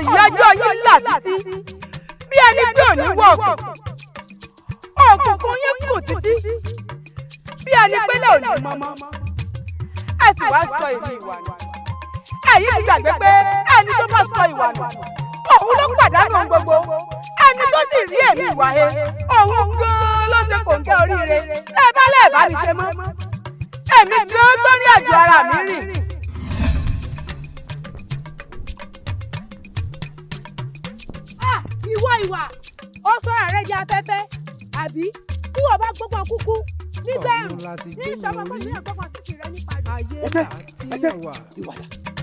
ìyájọ́ yín là títí bí ẹni pé ò ní wọ òkùnkùn yín kù títí bí ẹni pé lè ò ní mọ́mọ́ ẹ sì wá sọ èmi ìwà nù ẹ̀yin ti gbàgbé pé ẹni tó bá sọ ìwà nù òun ló pàdánù ohun gbogbo ẹni tó sì rí èmi ìwà he òun gan ló ṣe kòńgẹ́ oríire ẹ bá lẹ́ẹ̀bá mi ṣe mọ́ èmi gan tó rí àjò ara mi rìn. ìwà ó sọ̀rọ̀ rẹ jẹ́ afẹ́fẹ́ àbí tí wọ́n bá gbọ́pọ̀ kúkú nígbà ẹ̀rùn ní ìjọba fún mi àgbọ̀pọ̀ títì rẹ nípa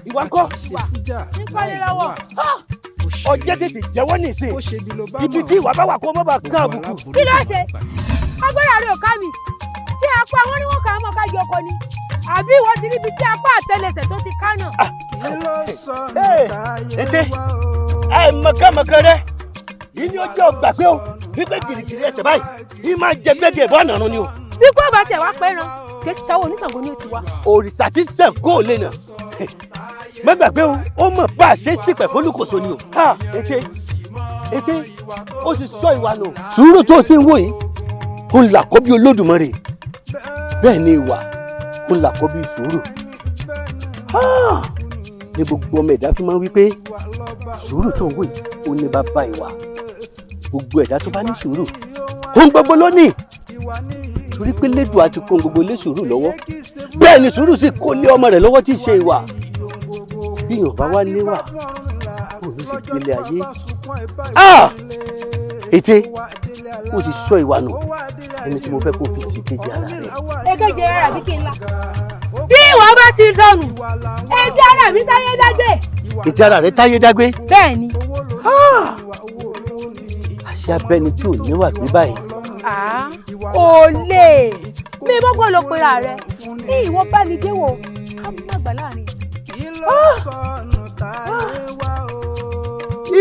ìwà kọ́ nípalẹ̀ lọ́wọ́. ọjọ́ tètè jẹ́wọ́ nìsín ibi tí ìwà bá wà kó má bàa kán àbùkù. kí ló ṣe agbára rẹ ò ká mi ṣé apá wọn ni wọn kà á mọ ká yọkọ ni àbí ìwọ ti níbi tí apá àtẹlẹsẹ̀ tó ti ká náà. ètè mọ̀kànmọ̀kàn rẹ yìí ni ó jẹ́ ọgbàgbé o wípé gìrìgìrì ẹsẹ̀ báyìí yìí máa jẹ gbẹ́dẹ̀ ẹ̀bọ́ ànàrún ni o. bí kò bá tẹ̀ wá pẹ́ ran kí ẹ ti sáwọ́ oníṣàngó ní ètò wa. òrìṣà tí Ṣàngó lè nà má gbàgbé o ó mọ̀ bá a ṣe é sípẹ̀ fólúkòso ni o. ètè ó sì sọ ìwà nù. sùúrù tó o sì ń wò yìí ó ń làkọ́ bí Olódùmarè bẹ́ẹ̀ ni ìwà ó ń làkọ́ bí sùúrù. ní gbogbo ọmọ ẹ̀dá fi máa ń wí pé sùúrù tó ń wò yìí ó ní bàbá ìwà. gbogbo ẹ̀dá tó bá ní sùúrù ohun gbogbo ló ní torí pé lédùn àti kó gbogbo lé sùúrù lọ́wọ́ bẹ́ẹ̀ ni sùúrù sì kó lé ọmọ rẹ̀ lọ́wọ́ tí í ṣe ìwà bí èèyàn bá wá níwà kò ní sì gbélé ayé. ètè ó ti sọ ìwà nù ẹni tí mo fẹ́ kó fi sí kejì ara rẹ̀. èkejì ara bí kí n la bí ìwọ bá ti dọnù èjì ara mi táyé dágbé. èjì ara rẹ̀ táyé dágbé. bẹ́ẹ̀ ni. àṣẹ abẹ́ni tí ò níwà gbé báyìí. ò lè bí bọ́kọ̀ ló pera rẹ̀ ní ìwọ bá mi dé wò á mú àgbà láàrin.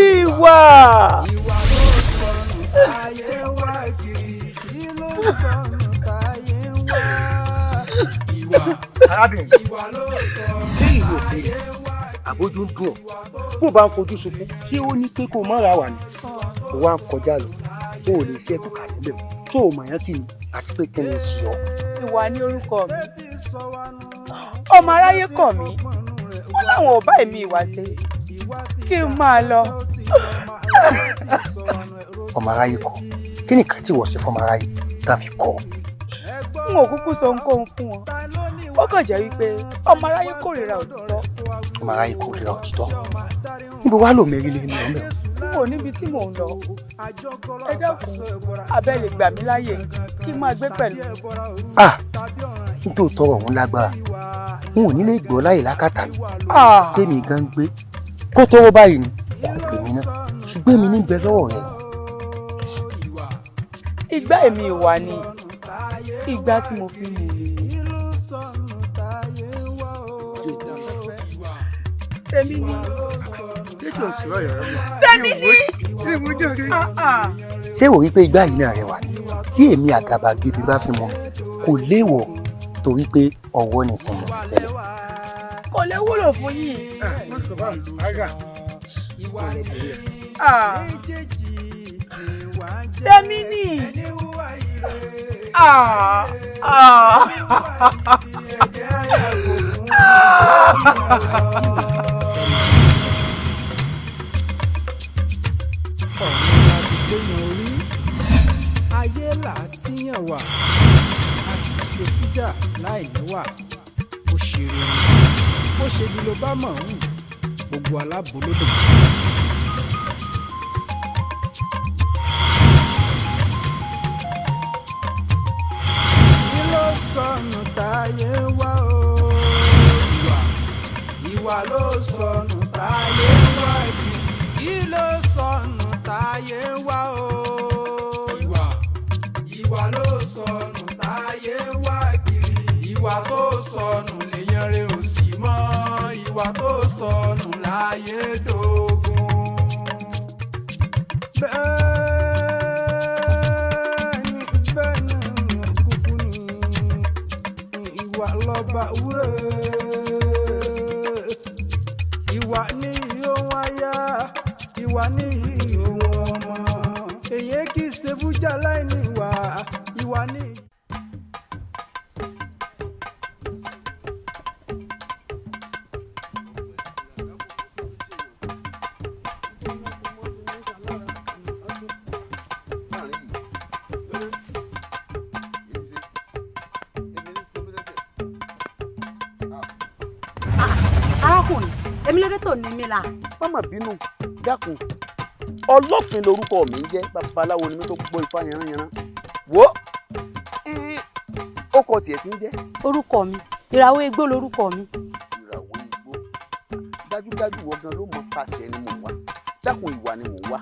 ìwà. arábìnrin ṣé ìlú òfin àbójú ń dùn ọ́ bó bá ń fojú sunkún ṣé ó ní pé kó o má ra wà ní kó wá ń kọjá lọ kó o lè ṣe ẹ̀kọ́ kàlẹ́ lẹ̀ tó o mọ̀ yẹn kì í àti pé kí ni sí ọ. ìwà ní orúkọ mi ọmọ aráyé kọ̀ mí wọ́n láwọn ò bá èmi ìwà ṣe kí n máa lọ. ọmọ aráyé kọ kí nìkan tí wọ́n ṣe fọmọ aráyé tá a fi kọ́ ọ. n ò kúkú sọ ohunkóhun fún wọn ó kàn jẹ́ wípé ọmọ aráyé kórìíra òtítọ́. ọmọ aráyé kórìíra òtítọ́ níbo wàá lò mẹ́rin lẹ́nu ọmọ ẹ̀. n ò níbi tí mò ń lọ ẹ dákun abẹ́ lè gbà mí láàyè kí n máa gbé pẹ̀lú. nítorí tọrọ òun lágbára n ò ní lè gbọ́ láyè lákàtà tèmi gan gbé kó tọwọ́ báyìí ni kò pè mí náà ṣùgbọ́n èmi níbẹ̀ lọ́wọ́ rẹ̀. ìgbà èmi ìwà ni ìgbà tí mo fi mú mi. tèmi ni tèmi ni. ṣé wò wípé igbá yìí náà rẹwà ni tí èmi àgàbàgebè bá fi mọ kò léèwọ̀ torí pé ọwọ́ nìkan mọ̀ tẹ́lẹ̀. kò lè wúlò fún yìí. tèmi ni. ayé làtíyàn wà a kì í ṣe fújà láì níwà bó ṣe rí ni bó ṣe bí ló bá mọ̀ ń gbogbo alábolódò. kí ló sọnù táyé wá o ìwà ló sọnù táyé wá kí ló sọnù táyé wá o. ìwà ló sọnù táyé wá kiri ìwà tó sọnù lèèyàn rẹ̀ ò sí mọ́ ìwà tó sọnù láyé dógún. bẹ́ẹ̀ ni kúkú ni ìwà lọ́ba wúrẹ́ ìwà ní yóò ìwà ní ìwọ ọmọ èyí kì í ṣe fújà láì ní ìwà ní. arákùnrin èmi lóde tó ní mi là. má bínú dákun ọlọ́fin lorúkọ mi ń jẹ́ babaláwo ni mi tó gbọ́ ifá yanranyanran wo ó kọ tiẹ̀ tí ń jẹ́. orúkọ mi ìràwọ̀ igbó lorúkọ mi. ìràwọ̀ igbó dájúdájú wọ gan ló mọ pàṣẹ ni mò ń wá dákun ìwà ni mò ń wá.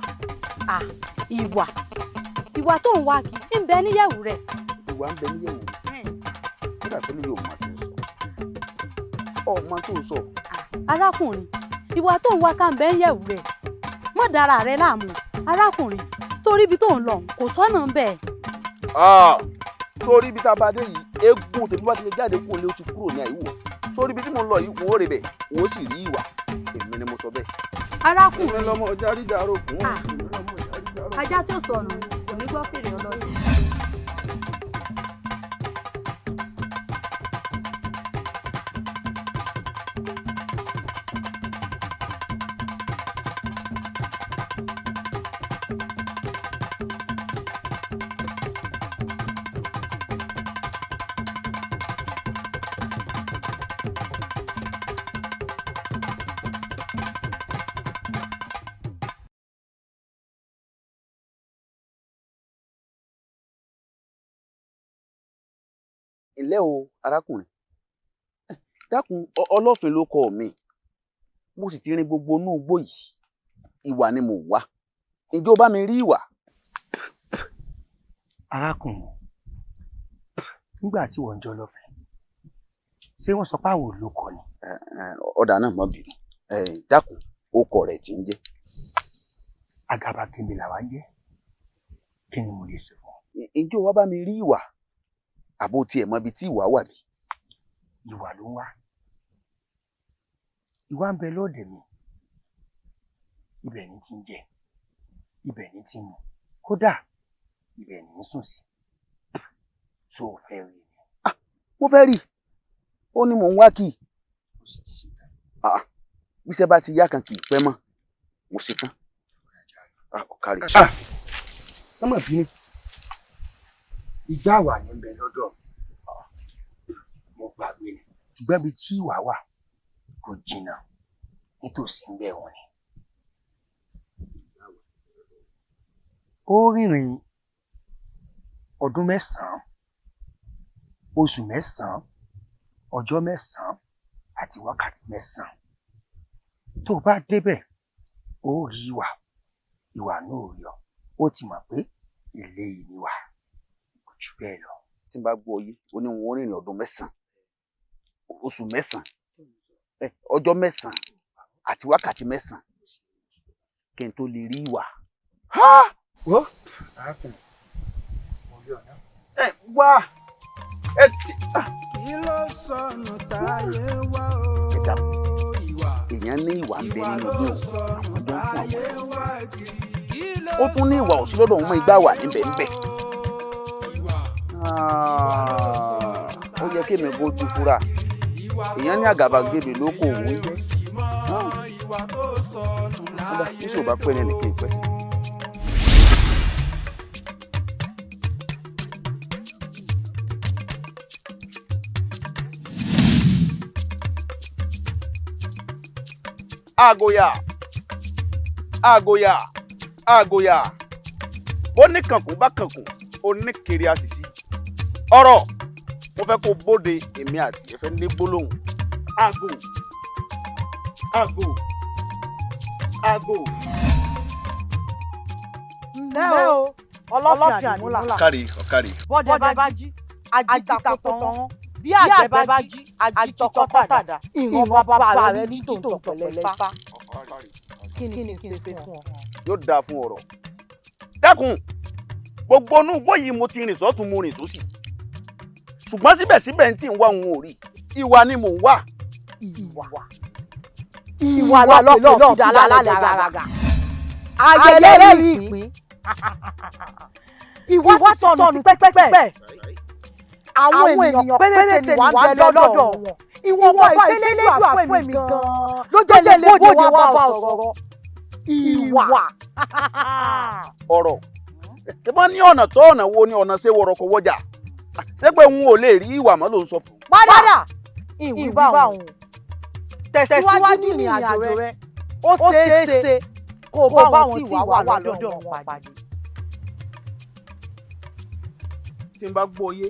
ìwà tó ń wá kì í ń bẹ níyẹ̀wù rẹ̀. ìwà ń bẹ níyẹ̀wù rẹ̀ kódà tó ní yóò mọ tó ń sọ ọmọ tó ń sọ. arákùnrin ìwà tó ń wá ká ń bẹ níyẹ̀wù rẹ̀ mọ́ dára rẹ̀ láàmú arákùnrin torí ibi tó ń lọ kò sọ́nà ń bẹ̀. sórí ibi tá a bá dé yìí eégún tèmi bá ti lè jáde kúrò lé o ti kúrò ní àìwò sórí ibi tí mo ń lọ yìí wò ó rè bẹ̀ wò ó sì rí ìwà èmi ni mo sọ bẹ́ẹ̀. arákùnrin èmi lọmọ ọjà rí dàrú ògùn. ajá tí ó sọnù kò ní gbọ́ fèrè ọlọ́dún. ilé o arákùnrin dákun ọlọ́fin ló kọ mi mo sì ti rin gbogbo inú igbó yìí ìwà ni mò ń wá ǹjẹ́ o bá mi rí ìwà. arákùnrin nígbà tí wọ́n ń jọ lọ́fẹ̀ẹ́ ṣé wọ́n sọ pé àwọn olóko ni. ọ̀dà náà mọ̀ bínú dákun ó kọ rẹ̀ tí ń jẹ́. Àgàbàgebè làwa ń jẹ́ kí ni mo lè ṣe fún ọ. ǹjẹ́ o wá bá mi rí ìwà àbó tiẹ̀ mọ ibi tí ìwà wà bí. ìwà ló ń wá ìwà ń bẹ lóde mi ibẹ̀ ni ti ń jẹ ibẹ̀ ni ti mu kódà ibẹ̀ ni ń sùn sí so ò fẹ́ rí i. mo fẹ́ rí i ó ní mò ń wá kì í bíṣẹ́ bá ti yá kan kì í pẹ́ mọ́ mo ṣe tán ọ̀kárí. ọmọ bínú ìgbà wà ní bẹ lọ́dọ̀ mo gbàgbé ni ṣùgbọ́n ibi tí ìwà wà kò jìnnà nítòsí ń bẹ̀ wọ́n ni. ó rìnrìn ọdún 9 oṣù 9 ọjọ́ 9 àti wákàtí 9 tó bá débẹ̀ ó rí ìwà náà rí ọ ó ti mọ̀ pé ilé yìí ni wà jù bẹ́ẹ̀ lọ. tí n bá gbọ́ yé ó ní wọn rìnrìn ọdún 9 oṣù 9 ọjọ́ 9 àti wákàtí 9 kí n tó lè rí ìwà. wọ́ arákùnrin mo rí ọ̀nà. wá ẹ ti. kí ló sọnù táyé wá o. èèyàn ní ìwà ń bẹ nínú ilé o àwọn tó ń fún àwọn. ó tún ní ìwà òsì lọ́dọ̀ ọmọ ìgbà wà níbẹ̀ níbẹ̀. ó yẹ kí èmi kó ti fura èèyàn ní àgàbàgebè ló kó òun jẹ́ níṣẹ́ ò bá pẹ́ ní ẹnìkan ìpẹ́. àgòyà bó ní kankun bá kankun ó ní kiri àṣìṣe ọ̀rọ̀ mo fẹ́ kó bóde èmi àti ẹ̀fẹ́ ní gbólóhùn àgò. ǹlẹ́ o ọlọ́fin àdìmúlà ọ̀kárí. bọ́dẹ bá jí ajítakò tán bí àgbẹ̀ bá jí ajítọkọ tàdá ìran bàbá rẹ ní tòótọ́ pẹ̀lẹ́ fá. kí ni kí n ṣe fún ọ. yóò dáa fún ọ̀rọ̀ dákun gbogbo inú igbó yìí mo ti rìn sọ́tún mo rìn sósì ṣùgbọ́n síbẹ̀síbẹ̀ ń tí ń wá òun ò rí ìwà ni mò ń wá. ìwà lọ́pẹ̀lọ́ fi dá lálẹ́ gàràgà. ayẹlẹ rí ìpín ìwọ ti sọnù tipẹ́tipẹ́ àwọn ènìyàn péréte wà ń bẹ lọ́dọ̀ wọn ìwọ̀nba ìfẹ́lẹ́dùn àfún èmi gan-an ló jẹ́ lè bóde wá bá ọ sọ̀rọ̀ ìwà. ọ̀rọ̀ ṣé wọ́n ní ọ̀nà tó ọ̀nà wo ni ọ̀nà ṣe wọ̀rọ̀ kò wọ́jà ṣé pé n ò lè rí ìwà mọ́ ló ń sọ fún. padà ìwà òun tẹ̀síwájú ìrìn àjò rẹ ó ṣeé ṣe kó bá wọn tí ìwà wà lọ́dọ̀ wọn pàdé. tí n bá gbọ́ yé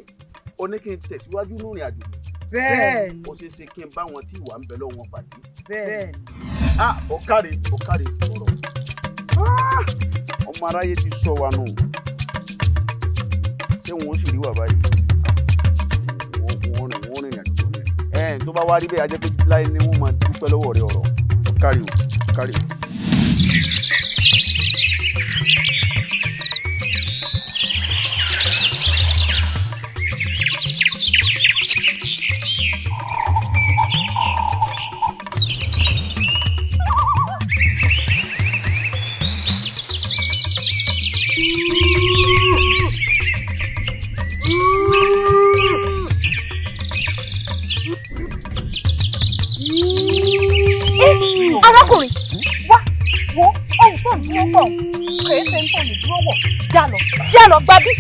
o ní kí n tẹ̀síwájú ní ìrìn àjò. bẹ́ẹ̀ni. ó ṣeé ṣe kí n bá wọn tí ìwà ń bẹ lọ́wọ́ wọn pàdé. bẹ́ẹ̀ni. ó káre ọ̀rọ̀. ọmọ aráyé ti sọ wa nù. ṣé wọn ó sì rí wà báyìí? wọ́n rìn àjò tó ní. tó bá wá rí bẹ́ẹ̀ ajẹ́ pé láyé ni wọ́n máa dúpẹ́ lọ́wọ́ rẹ ọ̀rọ̀. ó káre o. arákùnrin wá wo ohun tó ń dúró pọ̀ kèé ṣe ń tọ̀ ní dúró wọ̀ já lọ gbábí.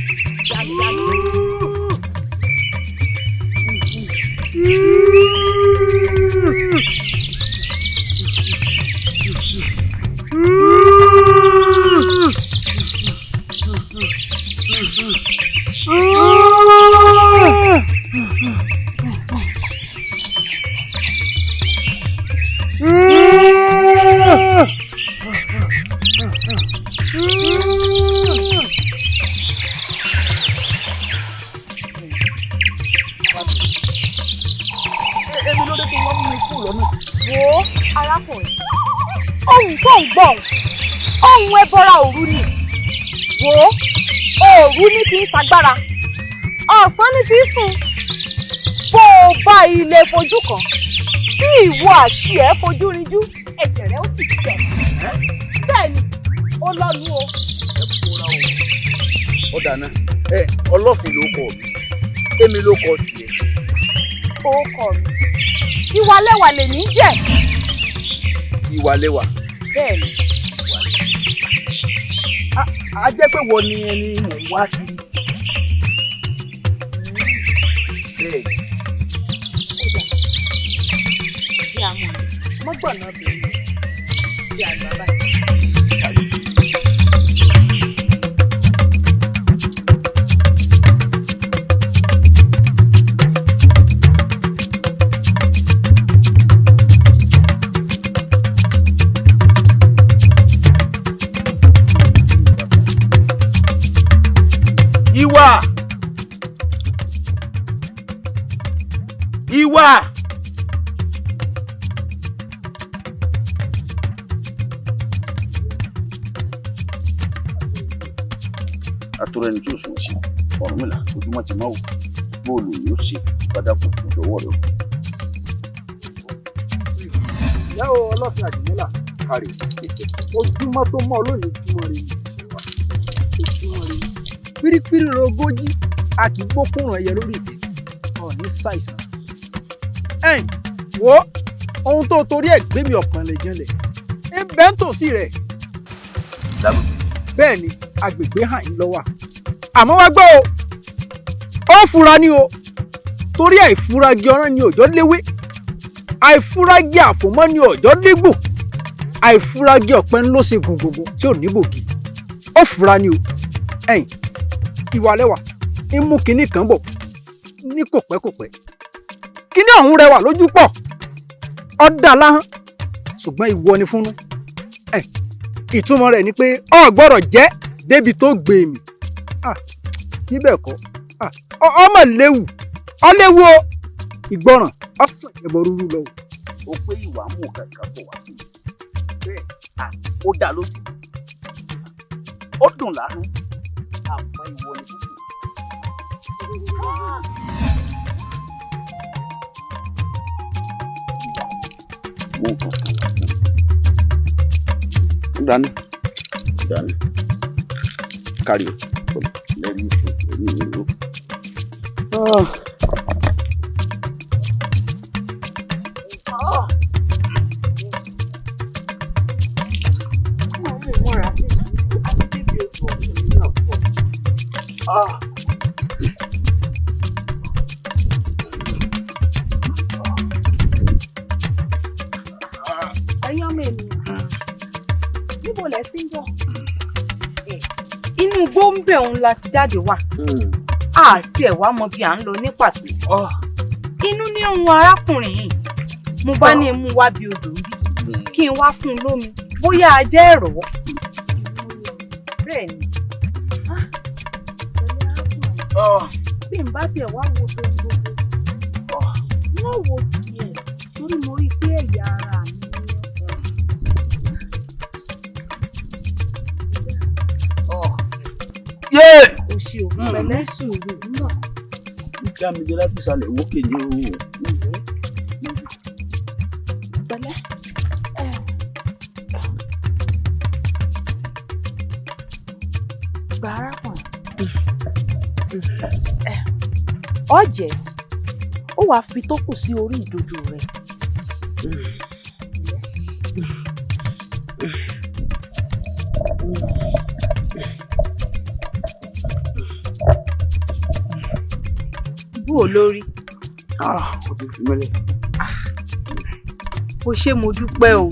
Wo arákùnrin ohun tó ń gbọ́ ohun ẹbọra òru ni wo òru ní fi ń sagbára ọ̀sán ní fi ń sùn bó o bá ilé fojú kan tí ìwọ àti ẹ̀ fojú rinjú ẹ̀jẹ̀ rẹ̀ ó sì tẹ̀ bẹ́ẹ̀ ni ó lọ́nu o. ẹ kóra o. ó dáná ọlọ́fin ló kọ mi èmi ló kọ tiẹ̀. ó kọ mi ìwà lẹ́wà lèmi ń jẹ́. ìwà lẹ́wà. bẹ́ẹ̀ ni. a jẹ́ pé wọ́n ní ẹni mò ń wá kiri. bẹ́ẹ̀ ni. bí a mọ̀ mọ́gbọ̀nà bẹ̀rẹ̀ bí a gbà báyìí. ìwà. àtúrò ẹni tí ò sùn sí Ọ̀rúnmìlà ojúmọ́ ti máa wò bóòlù yóò ṣe gbádàpọ̀ lọ́wọ́ rẹ̀. ìyá o ọlọ́fin àdìmọ́là kárì ojúmọ́ tó mọ́ olóyè ojúmọ́ rẹ̀ ojúmọ́ rẹ̀ pírípírí rogójì a kì í gbókùnrùn ẹyẹ lórí ìtẹ́ ọ̀ní ṣàìsàn. ẹ̀yìn wo ohun tó torí ẹ̀ gbé mi ọ̀kan lè jẹlẹ̀ ń bẹ́ ń tòsí rẹ̀. bẹ́ẹ̀ ni agbègbè hàn yín lọ́wọ́ àmọ́ wá gbọ́ o ó fura ni o torí àìfuragi ọ̀ràn ni òjò léwé àìfuragi àfòmọ́ ni òjò légbò àìfuragi ọ̀pẹ ń ló ṣe gùngùngùn tí ò ní bògì ó fura ni o ẹ̀yìn ìwà lẹ́wà ń mú kinní kan bọ̀ ní kòpẹ́kòpẹ́ kinní ọ̀hún rẹwà lójú pọ̀ ọ̀dà láhán ṣùgbọ́n ìwọ ni fúnnú ìtumọ̀ rẹ̀ ni pé o gbọ́dọ̀ jẹ́ débi tó gbé mi níbẹ̀ kọ́ ọmọ léwu ọléwu o ìgbọràn ọ̀sán ẹ̀bọ rúrú lọ. ó pé ìwà mú kankan bọ̀ wá sí i bẹ́ẹ̀ ó dá lójú ó dùn láhùn àmọ́ ìwọ ni kúkú. mú nǹkan kan dání dání kárí o lẹ́yìn ìṣòro. Ẹ̀yin ọmọ ènìyàn, níbo lẹ ti ń bọ̀? Inú igbó ń bẹ̀ òun la ti jáde wá. Àti ẹ̀ wá mọ bí à ń lọ ní pàtó. Inú ní ohun arákùnrin yìí, mo bá ní mú wá bí odò ń bí, kí n wá fún un lómi, bóyá a jẹ́ ẹ̀rọ. Bẹ́ẹ̀ ni. Bí n bá tiẹ̀ wá wo tó ń gbogbo, wọ́n wo tiẹ̀ torí mo rí pé ẹ̀yà ara mi. O ṣe òun pẹ̀lẹ́ sùúrù náà. Ìjà mi jẹ́ láti ìsàlẹ̀ wókè ní òun. Pẹ̀lẹ́. Gba arákùnrin. Ọ̀jẹ̀, ó wàá fi tó kù sí orí ìdodo rẹ̀. Bú olórí. Ó ti fi mẹ́lẹ̀. Ó ṣé mo dúpẹ́ o.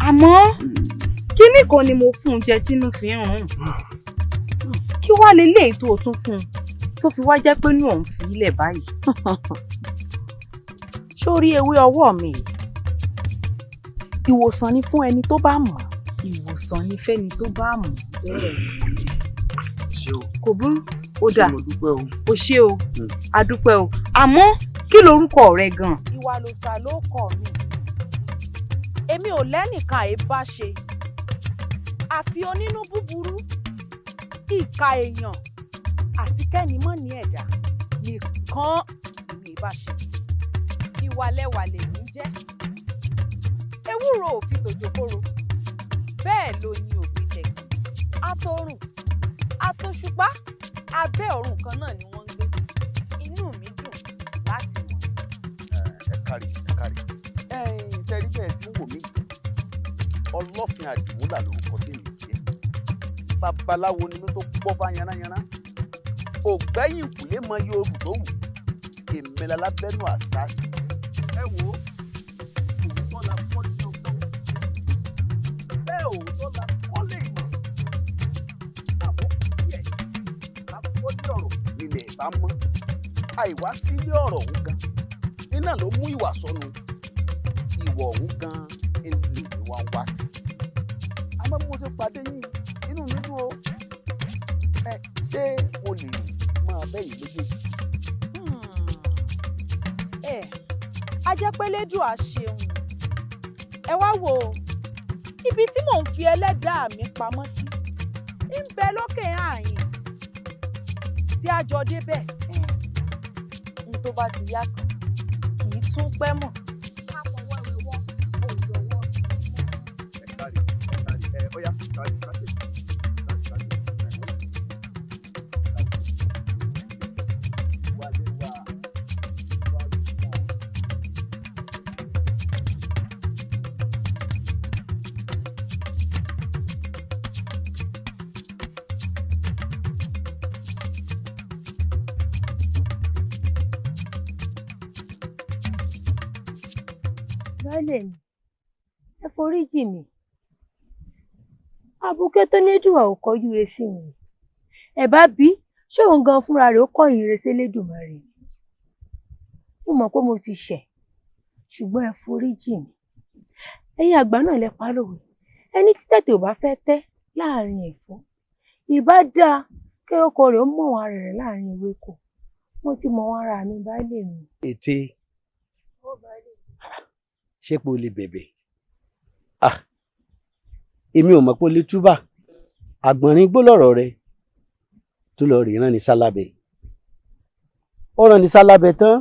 Àmọ́ kíní kan ni mo fún un jẹ tínú fi ń rùn. Kí wá leléyìí tó o tún fún un tó fi wá jẹ́ pé inú òun fi ilẹ̀ báyìí. Sórí ewé ọwọ́ mi yìí, ìwòsàn ni fún ẹni tó bá mọ̀. Ìwòsàn ni fẹ́ni tó bá mọ̀. Kò burú, ó dáa. O ṣé o, a dúpẹ́ o. Àmọ́ kí lorúkọ rẹ gan? Ìwà lòsà ló kọ̀ mí. Èmi ò lẹ́nìkan àìbá ṣe. Àfi onínú búburú, ìka èèyàn àti kẹ́ni mọ́ ní ẹ̀dá nìkan ní ìbá ṣe. Ìwà lẹwà lèmi jẹ́. Ewúro ò fi tòjòkòrò. Bẹ́ẹ̀ ló ní òbí tẹ̀. Atọ́rùn, atọ́ṣùpá, abẹ́ ọ̀run kan náà ni wọ́n ń gbé. Inú mi dùn láti mọ̀. Ẹ kárí. Tẹ́rí bẹ́ẹ̀ tí ń wò mí. Ọlọ́fin àdìmúlà lórúkọ tèmi jẹ́. Babaláwo ni mi tó gbọ́ bá yanayana. Ògbẹ́yìn ìkùlé mọ iye orù tó wù. Èmi lálábẹ́nu àṣàṣì. Ẹ wò ó, òótọ́ la fọ́ ní ọgbọ́n. Bẹ́ẹ̀ òótọ́ la fọ́ lè mọ̀. Àbókù díẹ̀ la fọ́ ní ọ̀rọ̀ nílẹ̀ ìbá mọ́. Àìwá sílé ọ̀rọ̀ òun gan. Iná ló mú ìwà sọnù. Ìwọ̀ òun gan èlé ni wọ́n wá. Àmọ́ bí mo ṣe pàdé yín, inú mi dùn o. Ṣé mo lè máa bẹ́yìn méjèèjì? A jẹ́ pé Lédùà ṣeun. Ẹ wá wò ó, ibi tí mò ń fi ẹlẹ́dàá mi pamọ́ sí ń bẹ lókè ààyìn. Tí a jọ débẹ̀, N tó bá ti yá kan, kì í tún pẹ́ mọ̀. Baálé mi, ẹ foríjì mi. Abuké tó lédùà ò kọjú re sí mi. Ẹ bá bí ṣé òun gan fúnra rẹ̀ ó kọ̀yìn re sí Elédùmarè ni. Mo mọ̀ pé mo ti ṣẹ̀, ṣùgbọ́n ẹ foríjì mi. Ẹ̀yin àgbà náà lẹ pa lówe. Ẹni tí tẹ̀tẹ̀ ò bá fẹ́ tẹ́ láàrin ẹ̀fọ́. Ìbá dáa kí ọkọ rẹ̀ ó mọ̀ wọn ara rẹ̀ láàrin ewéko. Mo ti mọ̀ wọn ara mi baálé mi. Ète ṣé pé o lè bẹ̀bẹ̀? Èmi ò mọ̀ pé o lè túbà. Àgbọ̀nrín gbó lọ̀rọ̀ rẹ tó lọ rí rán ní sálábẹ̀. Ó rán ní sálábẹ̀ tán,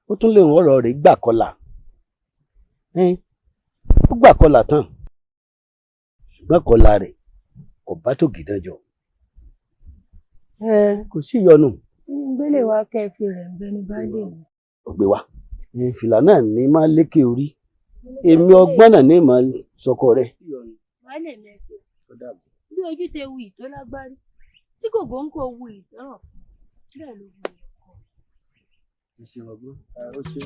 ó tún lè rán ọ̀rọ̀ rẹ̀ gbà kọlà. Ó gbà kọlà tán, ṣùgbọ́n kọ́lá rẹ̀ kò bá tó gidan jọ. Kò sí ìyọnu. gbélé wa kẹfì rẹ̀ ń bẹ ní baálé mi. ọgbẹ́ wa fìlà náà ní máa lékè orí èmi ọgbọ́n náà ní máa sọkọ rẹ̀. baálé mi ẹ ṣe bí ojú tẹ wu ìtọ́ lágbárí tí kò góńgó wu ìtọ́rọ̀ bẹ́ẹ̀ ló wu ìyọkọ. ìṣèwọ̀n ọgbọ́n ó ṣe.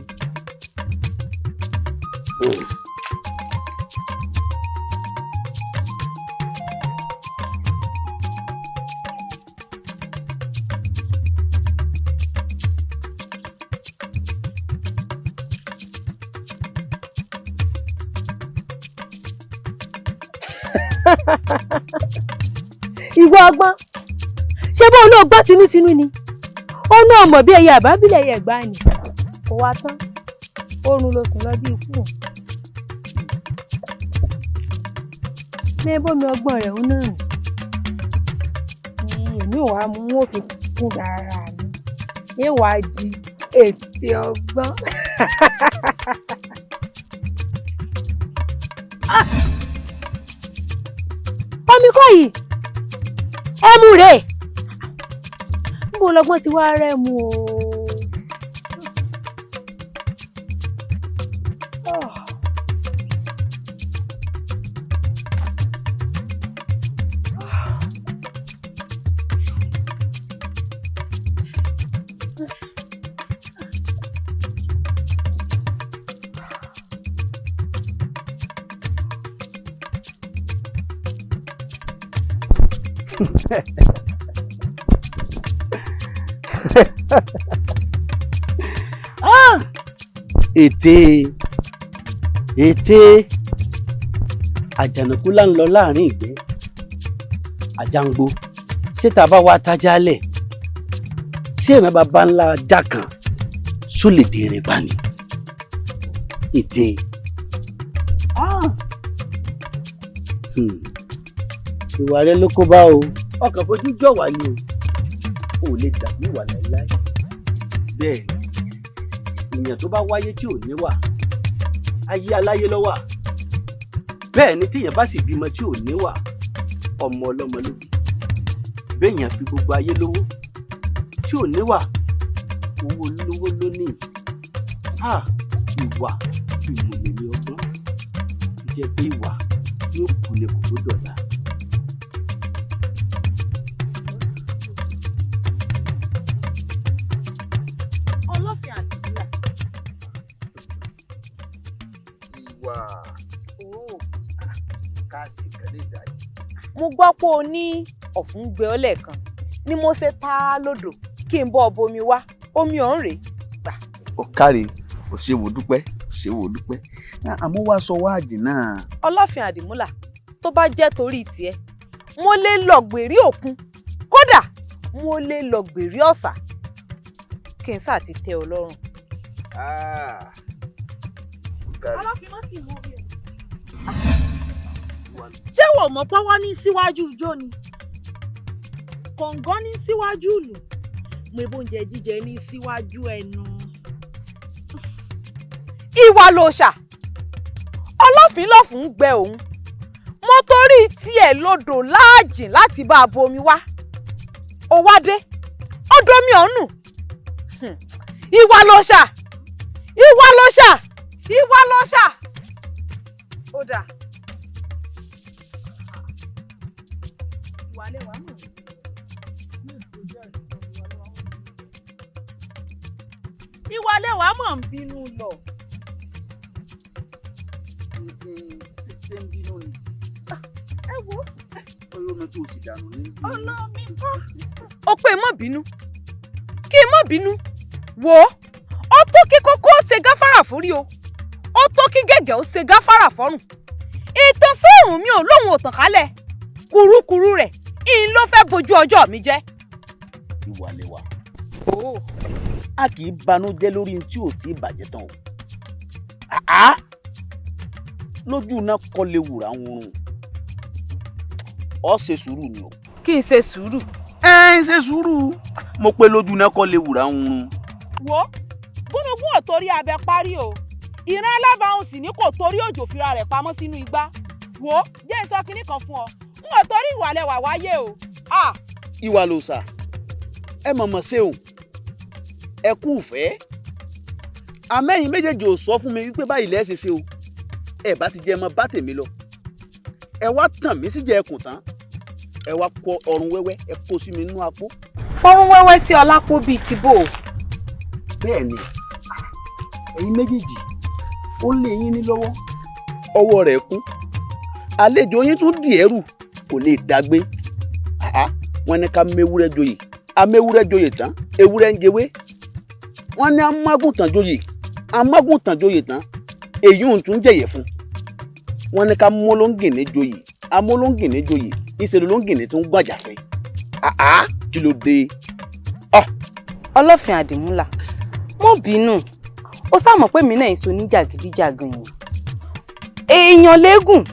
ìwọ ọgbọ́n ṣé bó ló gbọ́ tinútinú ni ó náà mọ̀ bí ẹyẹ àbábílẹ̀ ẹyẹ ẹ̀gbá ni kò wá tán oorun ló sùn lọ bí ikú ní bómi ọgbọ́n rẹ̀ ń náà ni èmi ò wá mú wọn fi kún ara mi ní wàá di ètè ọgbọ́n. omi kọ́ yìí ẹmu rèé níbo lọ́gbọ́n ti wá rẹ́mu o. ète àjànàkú là ń lọ láàrin ìgbẹ́ àjàngbò ṣé tá a bá wá tájálẹ̀ ṣé ìran bàbá ńlá dà kan só lè dèrè bá ní ète. ìwà rẹ ló kó bá o ọkàn fojú jọ wá ní o ò lè dàbí ìwà láéláé bẹ́ẹ̀ èèyàn tó bá wáyé tí ò níwà ayé aláyé ló wà bẹ́ẹ̀ ni téèyàn bá sì bímọ tí ò níwà ọmọ ọlọ́mọ ló bí béèyàn fi gbogbo ayé lówó tí ò níwà owó lówó ló ní ìwà ìmùlẹ̀ ní ọgbọ́n jẹ́ pé ìwà yóò kú ní kò tó dọ̀la. mo gbọ́ pé o ní ọ̀fun gbé ọ lẹ́ẹ̀kan ni mo ṣe ta lódò kí n bọ́ bomi wá omi ọ̀hún rèé gbà. ó káre ò ṣe wò dúpẹ́ ò ṣe wò dúpẹ́ àmọ́ wá sọ wáàdì náà. ọlọ́fin àdìmúlà tó bá jẹ́ torí tiẹ̀ mo lè lọ gbèrí òkun kódà mo lè lọ gbèrí ọ̀sà kí n sáà ti tẹ́ ọ lọ́rùn. ọlọ́fin má sì mú orí ẹ̀. ṣé wọ́n mọ̀ pọ́wọ́ ní síwájú ijó ni kọ̀ǹgọ́ ní síwájú ìlú mẹ́bọ̀njẹ jíjẹ ní síwájú ẹnu. ìwà lòṣà ọlọ́fin lọ́fun gbẹ òun mo torí tiẹ̀ lodò láàjìn láti bá a bomi wá ó wá dé ó domi ọ̀nù ìwà lòṣà ìwà lòṣà ìwà lòṣà ó dà. ìwàlẹ̀ wàá mọ̀ ń bínú lọ. ṣé ń bínú ni. ẹ wo. olómi tó ti dànù ní. olómi kọ́. ó pé má bínú kí má bínú wò ó tó kí kókó ó ṣe gáfárà fórí o ó tó kí gẹ̀gẹ̀ ó ṣe gáfárà fọ́rùn ìtàn sóòrùn mi ò lóhùn òtàn kálẹ̀ kúrúkúrú rẹ̀ ìyìn ló fẹ́ bojú ọjọ́ mi jẹ́. ìwà lẹwà a kì í banújẹ́ lórí tí ò tí ì bàjẹ́ tán o lójú iná kọ́ lè wùrà ń rún ọ ṣe sùúrù ni o. kí n ṣe sùúrù. ń ṣe sùúrù mo pé lójú iná kọ́ lè wùrà ń rún. wo gúnugún ò torí abẹ parí o ìran alábàáhùn sì ní kò torí òjò fira rẹ̀ pamọ́ sínú igbá wo jẹ́ n sọ kinní kan fún ọ n ò torí ìwà lẹwà wáyé o. ìwà ló sà ẹ mọ̀mọ́ ṣeun ẹ kú ìfẹ́ àmẹ́yìn méjèèjì ò sọ fún mi wípé báyìí lẹ́sẹ̀ ṣe o ẹ bá ti jẹ́ ẹ mọ bá tèmi lọ ẹ wá tàn mí sí jẹ́ ẹkùn tán ẹ wá kọ ọrùn wẹ́wẹ́ ẹ kó sí mi nínú apó. fọrún wẹ́wẹ́ sí ọlápó bíi tìbò. bẹ́ẹ̀ ni ẹ̀yin méjèèjì ó lé yín ní lọ́wọ́ ọwọ́ rẹ̀ kún àlejò yín tún dì ẹrù kò lè dágbé wọ́n ní ká méwúrẹ́ joyè améwúrẹ́ joyè tán ewúrẹ́ ń jẹwé wọ́n ní amágùntàn joyè tán èyí ò tún jẹ̀yẹ̀ fún wọ́n ní ká mọ́lóńgìní joyè amọ́lóńgìní joyè ìṣèlú lóńgìní tó ń gbàjà fẹ́ kí ló dé. ọlọ́fin àdìmúlà mo bínú ó sàmọ̀ pé mi náà èso níjàgídíjàgan èèyàn léegun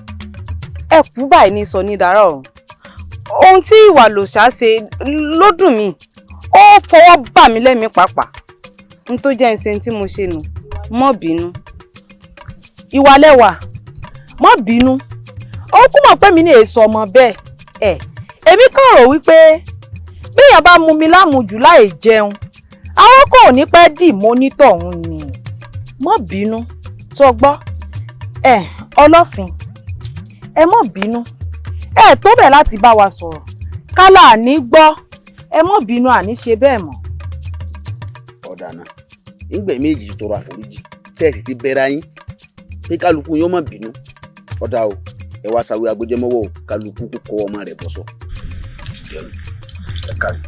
ẹ̀kú báyìí ní sọ ní dára ọ̀run ohun tí ìwà lòṣà ṣe ló dùn mí ó fọwọ́ bà mí lẹ́mìí pàápàá n tó jẹ́ ìṣe tí mo ṣe nù mọ́ bínú ìwà lẹ́wà mọ́ bínú ó kú mọ̀ pé mi ní èso ọmọ bẹ́ẹ̀ èmi kàn rò wípé béèyàn bá mú mi lámujù láì jẹun àwọn kò ní pẹ́ dì mọ́nítọ̀ ọ̀hún ni mọ́ bínú tó gbọ́ ọlọ́fin ẹ mọ́ bínú tó bẹ̀ láti bá wa sọ̀rọ̀ kálá àní gbọ́ ẹ mọ́ bínú àní ṣe bẹ́ẹ̀ mọ́. ọ̀dà náà nígbà méjì tọrọ àforíjì tẹ́ẹ̀sì ti bẹ̀rẹ̀ yín pé kálukú yóò má bínú ọ̀dà o ẹ wá sáwé agbẹjẹmọ́wọ́ o kálukú kó kọ́ ọmọ rẹ̀ bọ́sọ̀ ẹ kárí.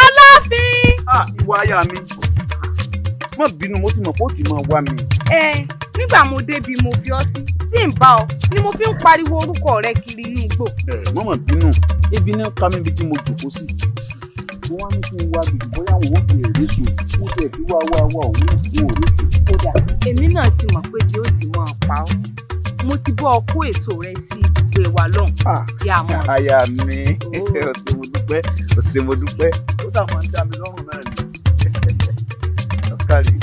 ọlọ́fin. ìwà aya mi má bínú mo ti mọ̀ pé ó ti máa wá mi. nígbà mo débi mo fi ọ sí tí ń bá ọ ni mo fi ń pariwo orúkọ rẹ kiri inú igbó. mọ́mọ́ bínú ebi náà ká mi ibi tí mo jòkó sí mo wá ní kí n wá bìbí bóyá àwọn òkè èrè sùn mo tẹ̀ sí wá òun ò rí sùn. kódà èmi náà ti mọ̀ pé tí ó ti máa pa ọ́ mo ti bọ́ ọ kó èso rẹ sí ibùgbé wa lọ́hùn kí a mọ̀. aya mi ọ̀sẹ̀ mo dúpẹ́ ó dà máa ń dá mi lọ́rùn náà ni. kárí.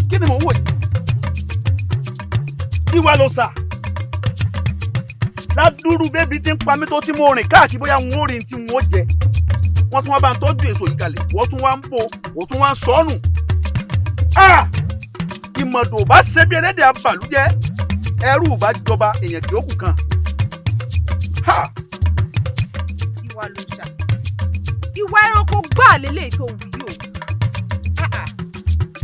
kí ni mò ń wò yìí? ìwà ló sà ládùúrú bébí tí ń pa mí tó tí mo rìn káàkiri bóyá n ó rìn tí n ó jẹ wọ́n tún wá bá ń tọ́jú èso yìí kalẹ̀ wọ́n tún wá ń bò wọ́n tún wá ń sọ́nù. ìmọ̀dò bá ṣe bí ẹlẹ́dẹ̀ abàlújẹ́ ẹrú bá jọba èèyàn kì í òkú kan. ìwà ló ṣà ìwà ẹranko gbáà lélẹ́yìí tó wù yìí o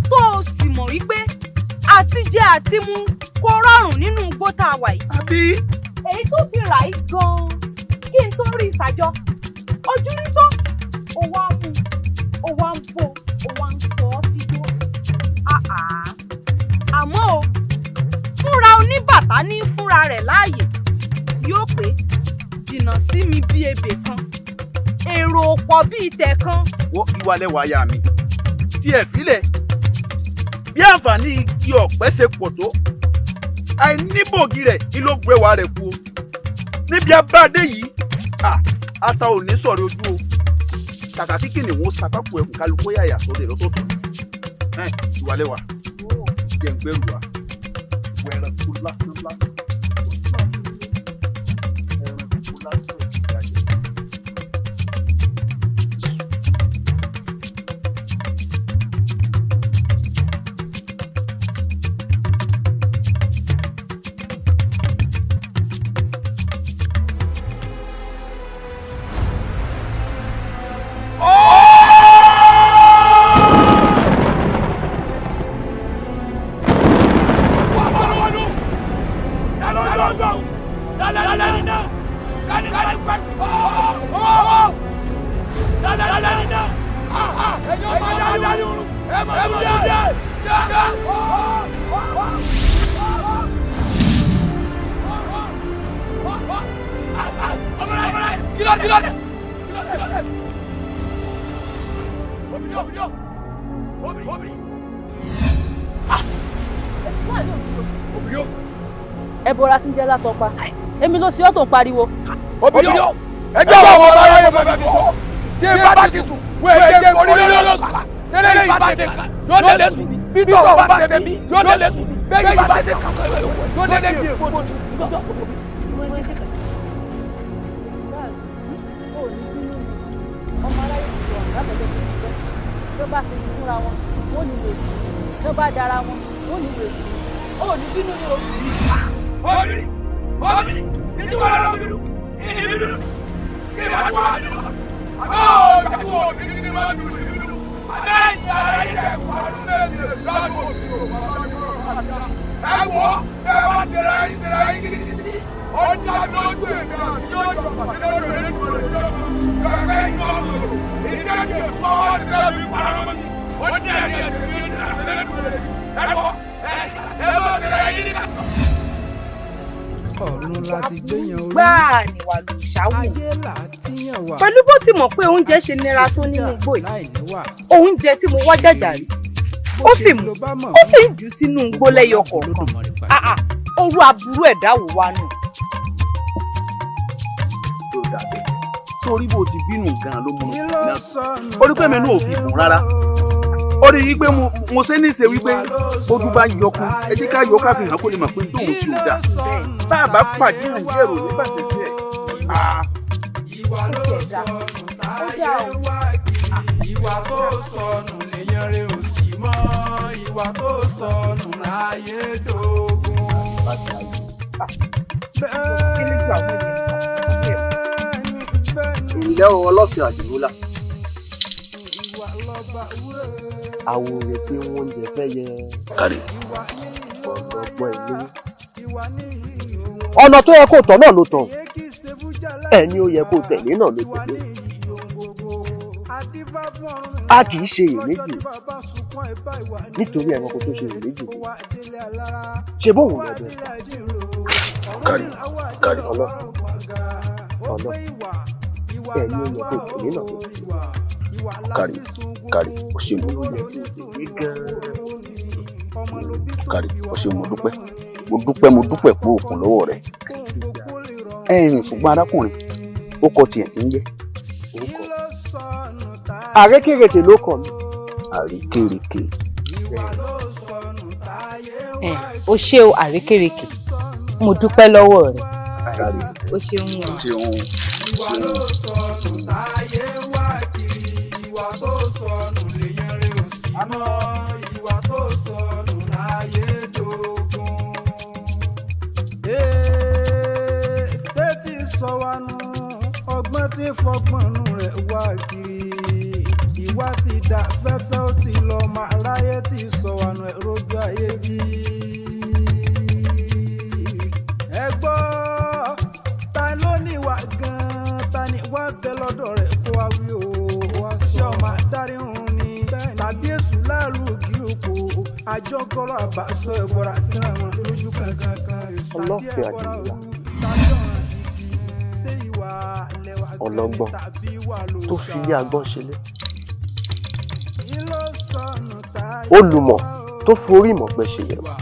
tó o sì mọ̀ wípé àtijẹ àtimú kò rọrùn nínú igbó tá a wà yìí. àbí. èyí tó ti rà yìí gan-an kí n tó rí ìsàjọ ojú rí tó ó wá mú ó wá ń bò ó wá ń sọ ọ́ sígbó. àmọ́ o fúnra oníbàtà ní fúnra rẹ̀ láàyè yóò pé jìnnà sí mi bí ebè kan èrò pọ̀ bíi tẹ̀ kan. wọ́n ìwà lẹ́wọ̀ aya mi tí ẹ̀ fílẹ̀ bí àǹfààní igi ọ̀pẹ ṣe pọ̀ tó àìníbògì rẹ̀ ni ló gbé wa rẹ̀ kú o níbi abáde yìí ata ò ní sọ̀rọ̀ ojú o kàkà tí kìnìún sapákò ẹ̀kú kálukú yàyà sórí ẹ̀ lọ́tọ̀ọ̀tọ̀ ìwàlẹ́wà jẹ́ ń gbẹ́rù wa wọ ẹranko lásán lásán ẹranko lásán ìjà jẹ. ẹ bọra sí ń jẹ́ látọpa èmi ló ṣe ọ́ tó ń pariwo. obìnrin o ẹjọ́ àwọn ọmọ ọlọ́yẹ yóò fẹ́ fi sọ tí bá ti tù wọ́n ẹ̀jẹ̀ orí lọ́lọ́ sùn tẹ́lẹ̀ ìbá ti kàn yóò lé sùn bí tọ́ bá tẹ̀ mí yóò lé sùn bẹ́ẹ̀ ìbá ti kàn yóò lé bí èkó tó. ọmọ aráyé ti sọ lábẹ́lẹ́ tó bá ṣe fúnra wọn wọ́n ní lè sùn tó bá dára wọn wọ́n ní lè sùn ó ní bínú ní oṣù yìí. obìnrin ìdí wọn lọ bínú ìdí bínú kí ìbá tó wà nínú àbọ̀ ìjàpọ̀ òbí ní wọn bínú bínú àbẹ́ ìjà ara yẹ kó àdúgbò lẹ́yìn lọ́dún òbí ẹ wọ ẹ bá tẹ̀lé ayé gidigidi ọjà lójú èmi àti yóò jọ pàṣẹ lórí rẹ lórí rẹ kẹfẹ ìgbọ̀nù ìdíkẹ́ fọwọ́ tẹ̀lé mi paramọ́ mi ó ní ẹ̀rí ẹ̀rí mi ní àtẹ̀lé lórí rẹ ẹ wọ ẹ bá tẹ̀lé ayé gidigidi. ọ̀run láti gbéyàn orí gbáà ni wà ló ṣáwù ayé láti yàn wá pẹ̀lú bó ti mọ̀ pé oúnjẹ ṣe nira tó nínú igbó yìí oúnjẹ tí mo wá jàjà rí ó sì ń jù sínú igbó lẹ́yọ kọ̀ọ̀kan orú aburú ẹ̀dá wò wá nù. tó dàbẹ̀ sórí bó ti bínú gan-an ló mú un náà orí pé mi náà ò fi kún rárá ó rí i pé mo ṣe ní ṣe wípé ojú bá yọkú ẹ jẹ́ ká yọ ká fi hàn kó lè mọ̀ pé tóun ṣe ò dáa bá a bá pàdé àǹjẹ̀rò nígbà tẹ̀sí ẹ̀. ìwà ló sọnù táyé wá kiri ìwà tó sọnù lèèyàn rẹ ò sí mọ́ ìwà tó sọnù láyé dógún. ìlẹ́ o ọlọ́fin àdìmúlà àwo rẹ̀ tí wọ́n ń jẹ fẹ́ yẹ kárí ọ̀dọ́gbọ́n ilé ọ̀nà tó yẹ kó tọ̀ náà ló tọ̀ ẹni ó yẹ kó tẹ̀lé náà ló tẹ̀lé a kì í ṣe iyèméjì nítorí ẹranko tó ṣe iyèméjì ṣe bóun lọ́dọ̀ kárí ọlọ́ ẹni ó yẹ kó tẹ̀lé náà ló tẹ̀lé kárí o ṣe mo kárí o ṣe mo dúpẹ́ pé òkun lọ́wọ́ rẹ̀ ṣùgbọ́n arákùnrin ó kọ tiẹ̀ tí ń jẹ́ àrékèrèkè ló kọ mí. àrékèrèkè. o ṣé o àrékèrèkè mo dúpẹ́ lọ́wọ́ rẹ̀ o ṣeun o. ìwà ló sọnù táyé wá kiri ìwà tó sọnù lèèyàn rẹ ò sí mọ́ ìwà tó sọnù láyé dógún. tètè sọ wá nù ọgbọ́n tí fọgbọ́n nù rẹ̀ wá kiri ìwà ti dà fẹ́fẹ́ ó ti lọ máa ráyé tí sọ wá nù ẹ̀rọ ojú ayé bí. ẹ gbọ́ ta ló níwà gan-an ta ni wá bẹ lọ́dọ̀ rẹ̀ kó wá wí o wá sí ọmọ adarí hùn ni tàbí èṣù láàlú ògiri òkò àjọkọ̀rọ̀ àbáṣọ ẹ̀bọ̀rà tí àwọn lójú kankan ọlọ́fẹ́ àdìmúlà ọlọ́gbọ́n tó fi ilé agbọ́n ṣẹlẹ̀ olùmọ̀ tó forí ìmọ̀ pẹ́ ṣe yẹ̀wò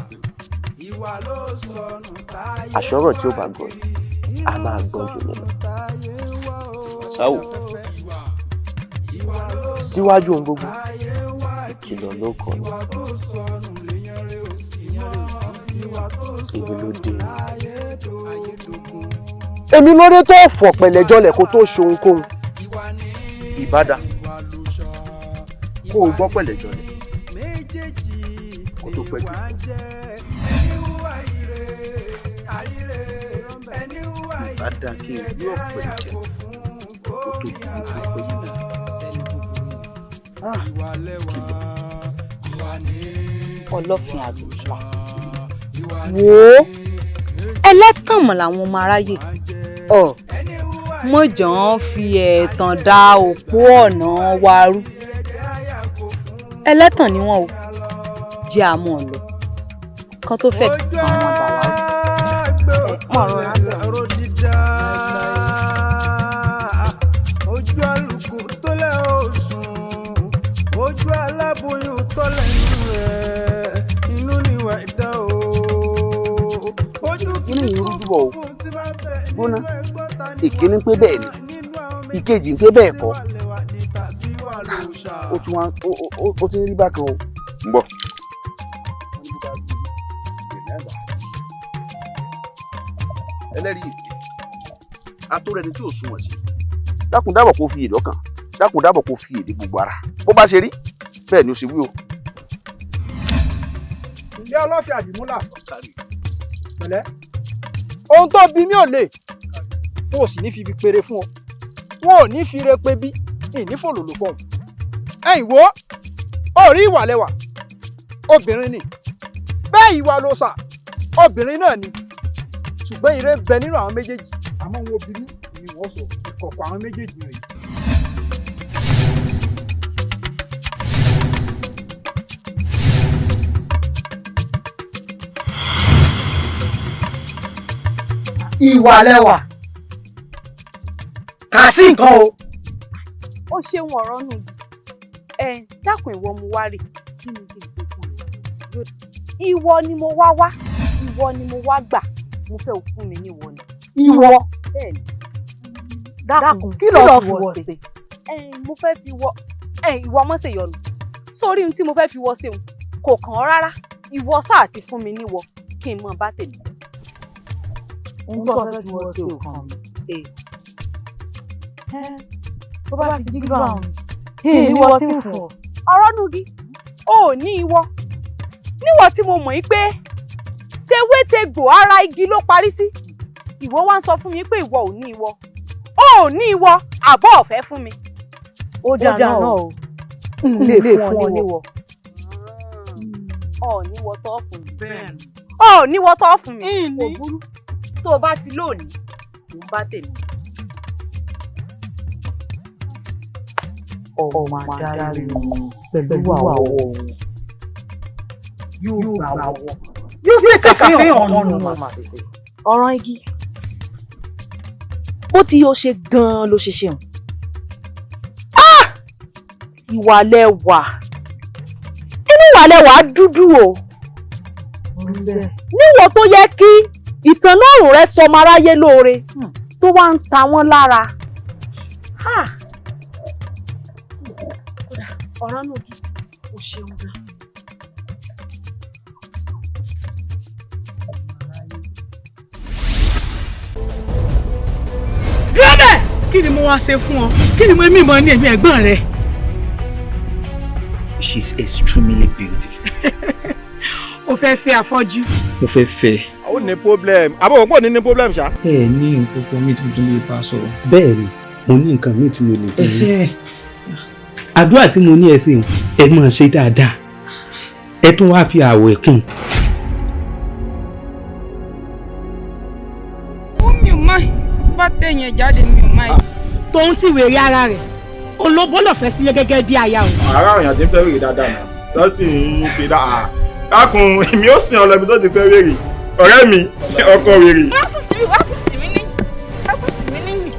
àṣọrọ̀ tí ó bá gbọ́ a máa gbọ́n jù nínú. sáwò síwájú ohun gbogbo ìkìlọ̀ ló kọ́ ni èmi ló dé èmi lórí tó fọ̀ pẹ̀lẹ́jọ́lẹ̀ kó tó ṣohunkóhun ìbádà kó o gbọ́ pẹ̀lẹ́jọ́lẹ̀ kó tó pẹ́ jù. ìbádà kí n yí ọ̀pẹ̀ jẹ kó tó dùn àìpẹ́ jù. ọlọ́fin àdìmúlà wò ó ẹlẹ́tàn mọ̀ làwọn ọmọ aráyè mọ̀jọ̀ ń fi ẹ̀tàn da òpó ọ̀nà wa rú ẹlẹ́tàn ni wọ́n o jẹ́ àmọ́ lọ kán tó fẹ́ kí àwọn ọmọ dà wá pọ̀rọ̀ ọ̀rọ̀ dídá ojú àlùkò tó lẹ́ òsùn ojú aláboyún tó gbóná ìkíní pé bẹ́ẹ̀ ni ìkejì ń pé bẹ́ẹ̀ kọ́ ó ti ń rí bákan o. ń bọ̀. ẹlẹ́rìí atórẹni tí ò sunwọ̀n sí dákun dábọ̀ kó fi èdè ọkàn dákun dábọ̀ kó fi èdè gbogbo ara bó bá ṣe rí bẹ́ẹ̀ ni ó ṣe wí o. ǹjẹ́ ọlọ́fẹ́ àdìmúlà pẹ̀lẹ́ ohun tó bí mi ò lè wọn ò sì ní fi ibi péré fún ọ wọn ò ní fi ire pé bí ìnífòlòlò fọhùn ẹ̀yìn wo ó rí ìwà lẹ́wà obìnrin ni bẹ́ẹ̀ ìwà ló sà obìnrin náà ni ṣùgbọ́n ire ń bẹ nínú àwọn méjèèjì àmọ́ wọn obìnrin ni wọ́n sọ ìkọ̀kọ̀ àwọn méjèèjì rẹ̀. ìwà lẹ́wà kà sí nǹkan o. ó ṣeun ọ̀rọ̀ nù dákun ìwọ mo wá rè kí ni kí n gbé fún ẹ ìwọ ni mo wá wá ìwọ ni mo wá gbà mo fẹ́ fún mi ní ìwọ ni. ìwọ bẹ́ẹ̀ni dákun kí ló fi wọ ṣe. mo fẹ́ fi wọ ìwọ mọ́ ṣe yọnu sórí ohun tí mo fẹ́ fi wọ ṣeun kò kàn ọ́ rárá ìwọ sáà ti fún mi níwọ kí n mọ bá tèmi. ń gbọ́ fẹ́ fi wọ ṣe òkan mi. tó bá ti jí bá wọn ìwọ tí ń fọ. ọ̀rọ̀ nugi ò ní ìwọ níwọ tí mo mọ̀ yí pé tewétegbò ara igi ló parí sí ìwọ wá ń sọ fún mi pé ìwọ ò ní ìwọ ò ní ìwọ àbọ̀ ọ̀fẹ́ fún mi. ó dáná o lè fún ọ níwọ. ọ̀ níwọ tó fún mi. ọ̀ níwọ tó fún mi kò burú tó o bá ti lónìí mò ń bá tèmi. ọmọ adarí pẹ̀lú àwọ̀ òun yóò gbà wọ̀ yóò sì ṣàfihàn ọ̀nà màmá tètè. ọ̀ràn igi bó ti yóò ṣe gan-an ló ṣe ṣeun. ìwà lẹ́wà inú ìwà lẹ́wà dúdú o níwọ̀n tó yẹ kí ìtànná ọ̀rùn rẹ sọmọ aráyé lóore tó wá ń ta wọ́n lára. ọ̀ràn náà kí o ṣeun gan. dúró bẹ́ẹ̀ kí ni mo wá ṣe fún ọ kí ni mo mímọ ní ẹ̀mí ẹ̀gbọ́n rẹ. She's extremely beautiful. o fẹ́ fẹ́ afọ́jú. mo fẹ́ fẹ́. ó ní problem àbọ̀ pọ̀ ní problem ṣá. ẹ ní nǹkan mi tí mo tún lè bá sọ̀rọ̀. bẹ́ẹ̀ ni mo ní nǹkan míì tí mo lè fi yín. àdúrà tí mo ní ẹ sí ẹ máa ṣe dáadáa ẹ tún wá fi àwẹ̀ kún. mi ò máa bá tẹ̀yìn jáde mi ò máa. tòun ti wèrè ara rẹ̀ olóbó lọ́fẹ̀ẹ́ sílé gẹ́gẹ́ bí aya o. ara àwọn èèyàn ti ń fẹ́ wèrè dáadáa náà tó sì ń ṣe dáa. dákun èmi ó sìn ọlọ́bi tó ti fẹ́ wèrè ọ̀rẹ́ mi ọkọ wèrè. wá sì mí níyì.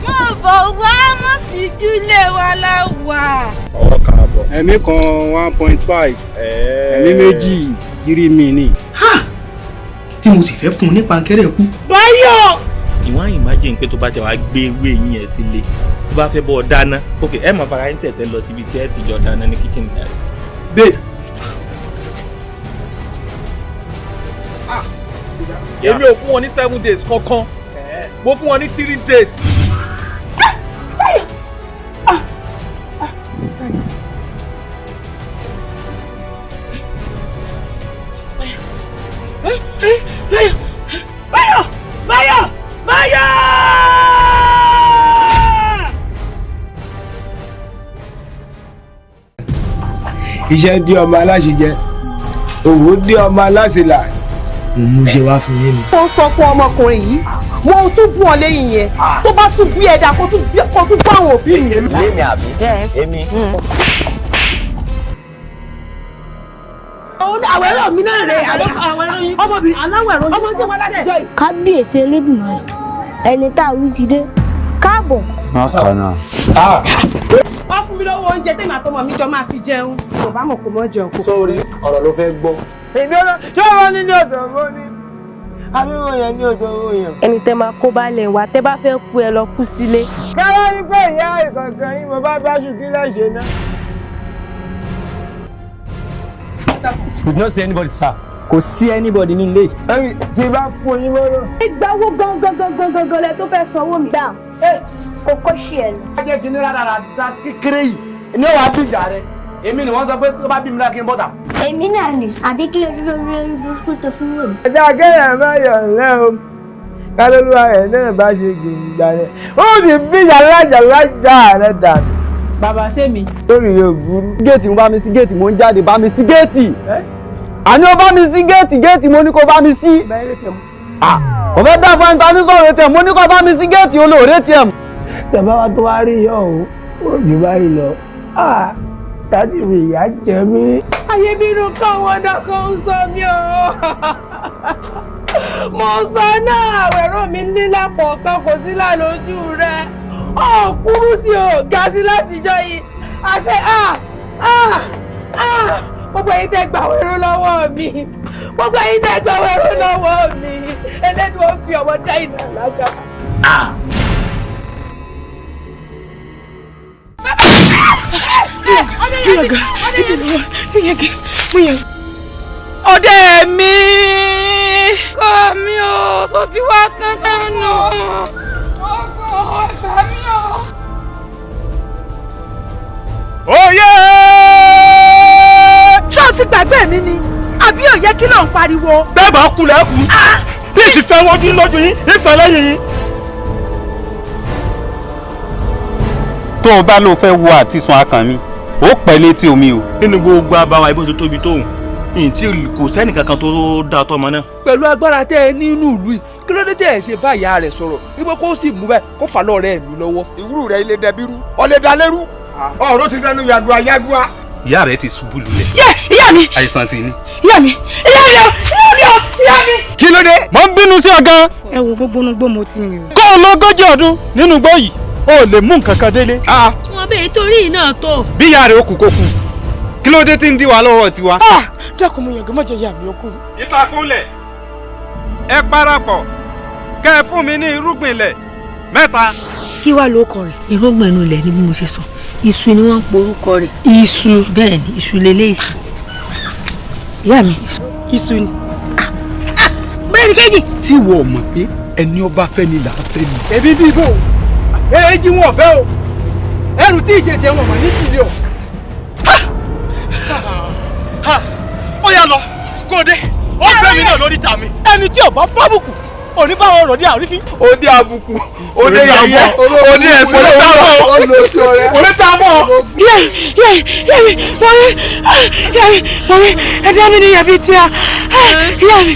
mo bọ̀ wá mọ̀ sí júlẹ̀ wa láwà. ọwọ́ kan àbọ̀. ẹ̀mí kan 1.5 ẹ̀mí méjì 3 mi ni. tí mo sì fẹ́ fún un ní pankẹ́rẹ́ kú. Báyọ̀. ìwọ́n imagine pé tó bá ti wá gbé ewé yín yẹn sílé tó bá fẹ́ bọ́ ọ dáná ok ẹ máa fara yín tẹ̀tẹ̀ lọ síbi tí ẹ ti jọ dáná ní kitchen dáná. bẹ́ẹ̀. èmi ò fún wọn ní 7 days kankan mo fún wọn ní 3 days. Báyọ̀. iṣẹ́ dí ọmọ aláṣẹ jẹ òwò dí ọmọ aláṣẹ là. mo ṣe wá fún yín ni. ó sọ fún ọmọkùnrin yìí mo tún bú ọ lẹ́yìn yẹn tó bá tún bí ẹ̀dá kó tún bú àwọn òbí mi. èmi àbí èmi. àwọn ẹ̀rọ mi náà rẹ̀ ọmọbìnrin aláwọ̀ ẹ̀rọ ọmọ tí wọ́n ládẹ̀. kábíyèsí Elédùmarè ẹni tá a wí ti dé káàbọ̀. má kà náà. wọ́n fún mi lọ́wọ́ oúnjẹ tèmi àtọmọ mi jọ máa fi jẹun kò bá mọ̀ kó mọ́ jẹun kó. sórí ọ̀rọ̀ ló fẹ́ gbọ́. èmi ọ̀rọ̀ ṣé wọ́n ní ní ọ̀dọ̀ wọn ni àbí wọ́n yẹn ní ọjọ́ owó yẹn. ẹni tẹ́ máa kó balẹ̀ wá tẹ́ bá fẹ́ kú ẹ lọ kú sílé. káwá ní pé ìyá ìkọ̀ọ̀kan yín mo bá ṣùkí lẹ́sẹ̀ náà. We did not see anybody, sir. Kò sí anybody nílé. Tí bá fún yín mọ́rọ̀. ìgbàwó gangan lẹ tó fẹ́ sanwó mi. dá kókó ṣe ẹ ní. Ẹ jẹ́ kí ní rárá kékeré yìí ní wàá bíjà rẹ̀. Èmi ni wọ́n sọ pé tó bá bí mi lákì ń bọ́ta. èmi náà ni àbí kí lórí burúkú tó fi wò mí. ẹja akẹ́yà máa yọ̀ ńlẹ́ o kálólúwa ẹ̀ náà bá ṣe gbìyànjú rẹ̀ ó sì bíjà lájà rẹ̀ dànù. bàbá sẹ́mi. lórí yóò burú. géètì mo bá mi sí géètì mo ń jáde bá mi sí géètì. àní o bá mi sí géètì mo ní kó bá mi sí. kò fẹ́ dá fún ẹni tó ní sọ̀rọ̀ ATM mo ní kó bá mi sí géètì olóòrè ATM. tẹ̀bá wa tó wá rí yọ̀ ọ́ ó jù báyìí lọ. dádì mi ìyá jẹ mí. ayé bínú káwọn ọ̀dà kan ń sọ mí o. mo sọ náà àwẹ̀rọ mi nílá pọ̀ọ̀kan kò sí lálójú rẹ̀ ó kúrú sí o ga sí látijọ́ yìí àṣẹ gbogbo ẹ̀yin tẹ́ gbà wẹ̀rọ lọ́wọ́ mi gbogbo ẹ̀yin tẹ́ gbà wẹ̀rọ lọ́wọ́ mi ẹlẹ́dùn ó fi ọmọ dá ìnà lága. ọdẹ mi kọ́ mi ò sọ ti wá kán dànù ọkọ̀ ọ̀gbà mi ò. Oyè! ṣé o ti gbàgbé mi ni àbí ò yẹ kí ló ń pariwo. bẹ́ẹ̀ bá kú lẹ́kùn bí èsì fẹ́ wọ́jú lójú yín ìfẹ́ lẹ́yìn yín. tó o bá lóo fẹ́ wo àtisùn akàn mi ó pẹ́ létí omi o. nínú gbogbo abáwa ibo tó tóbi tóun yìí tí kò sẹ́nì kankan tó dáa tọ́mọ náà. pẹ̀lú agbára tẹ́ ẹ nínú ìlú yìí kí ló dé tẹ́ ẹ ṣe bá ìyá rẹ̀ sọ̀rọ̀ wípé kó sì mú bẹ́ẹ̀ kó fà lọ́ọ̀rẹ́ mi lọ́wọ́. ìwúrú rẹ̀ ilé dẹbírú ọ̀lẹ́ dalẹ́rú ọ̀rọ̀ ti sẹ́nu yàgò àyàgbá. ìyá rẹ̀ ti ṣubú lulẹ̀. ìyá mi. àìsàn sì ni. ìyá mi ìyá mi. kí ló dé. mo ń bínú sí ọ gan. ẹ wo gbogbo onugbó mo ti rìn. kó o lọ 40 ọdún nínú igbó yìí o ò lè mú nǹkan kan délé. wọn bẹ torí náà tó. bí ìyá rẹ̀ ó kú kó kú kí ló dé tí ń dí wa lọ́wọ́ tiwa. dákun mo yàgò mọ́jọ ìyá mi ó kú. ìtàkùnlẹ̀ ẹ parapọ̀ kẹ́ ẹ fún mi ní irúgbìn ilẹ̀ 3. kí wàá ló kọ rẹ̀. irúgbìn inú ilẹ̀ ni bí mo ṣe sọ iṣu ni wọ́n ń porúkọ rẹ̀. iṣu bẹ́ẹ̀ ni iṣu lélẹ́yìí. ìyá mi iṣu ni. bẹ́ẹ̀ ni kejì. tí ìwọ mọ̀ pé ẹni ọba fẹ́ ni là á fẹ́ ni. èmi bí ibò èjì wọn fẹ́ o ẹrù tí ìṣẹ̀ṣẹ̀ wọn mọ̀ ní tìlẹ̀ o. ó yá lọ kó o dé ó fẹ́ mi náà lórí ta mi. ẹni tí ọba fábùkù òní bá wọn rọ̀ ní àrífín. ó dé àbùkù ó dé yàyẹ ó dé ẹsẹ̀ ló dá mọ́ ó lè dá mọ́. mọ̀mí ẹ̀dá mi ni yàbí tí a yà mí.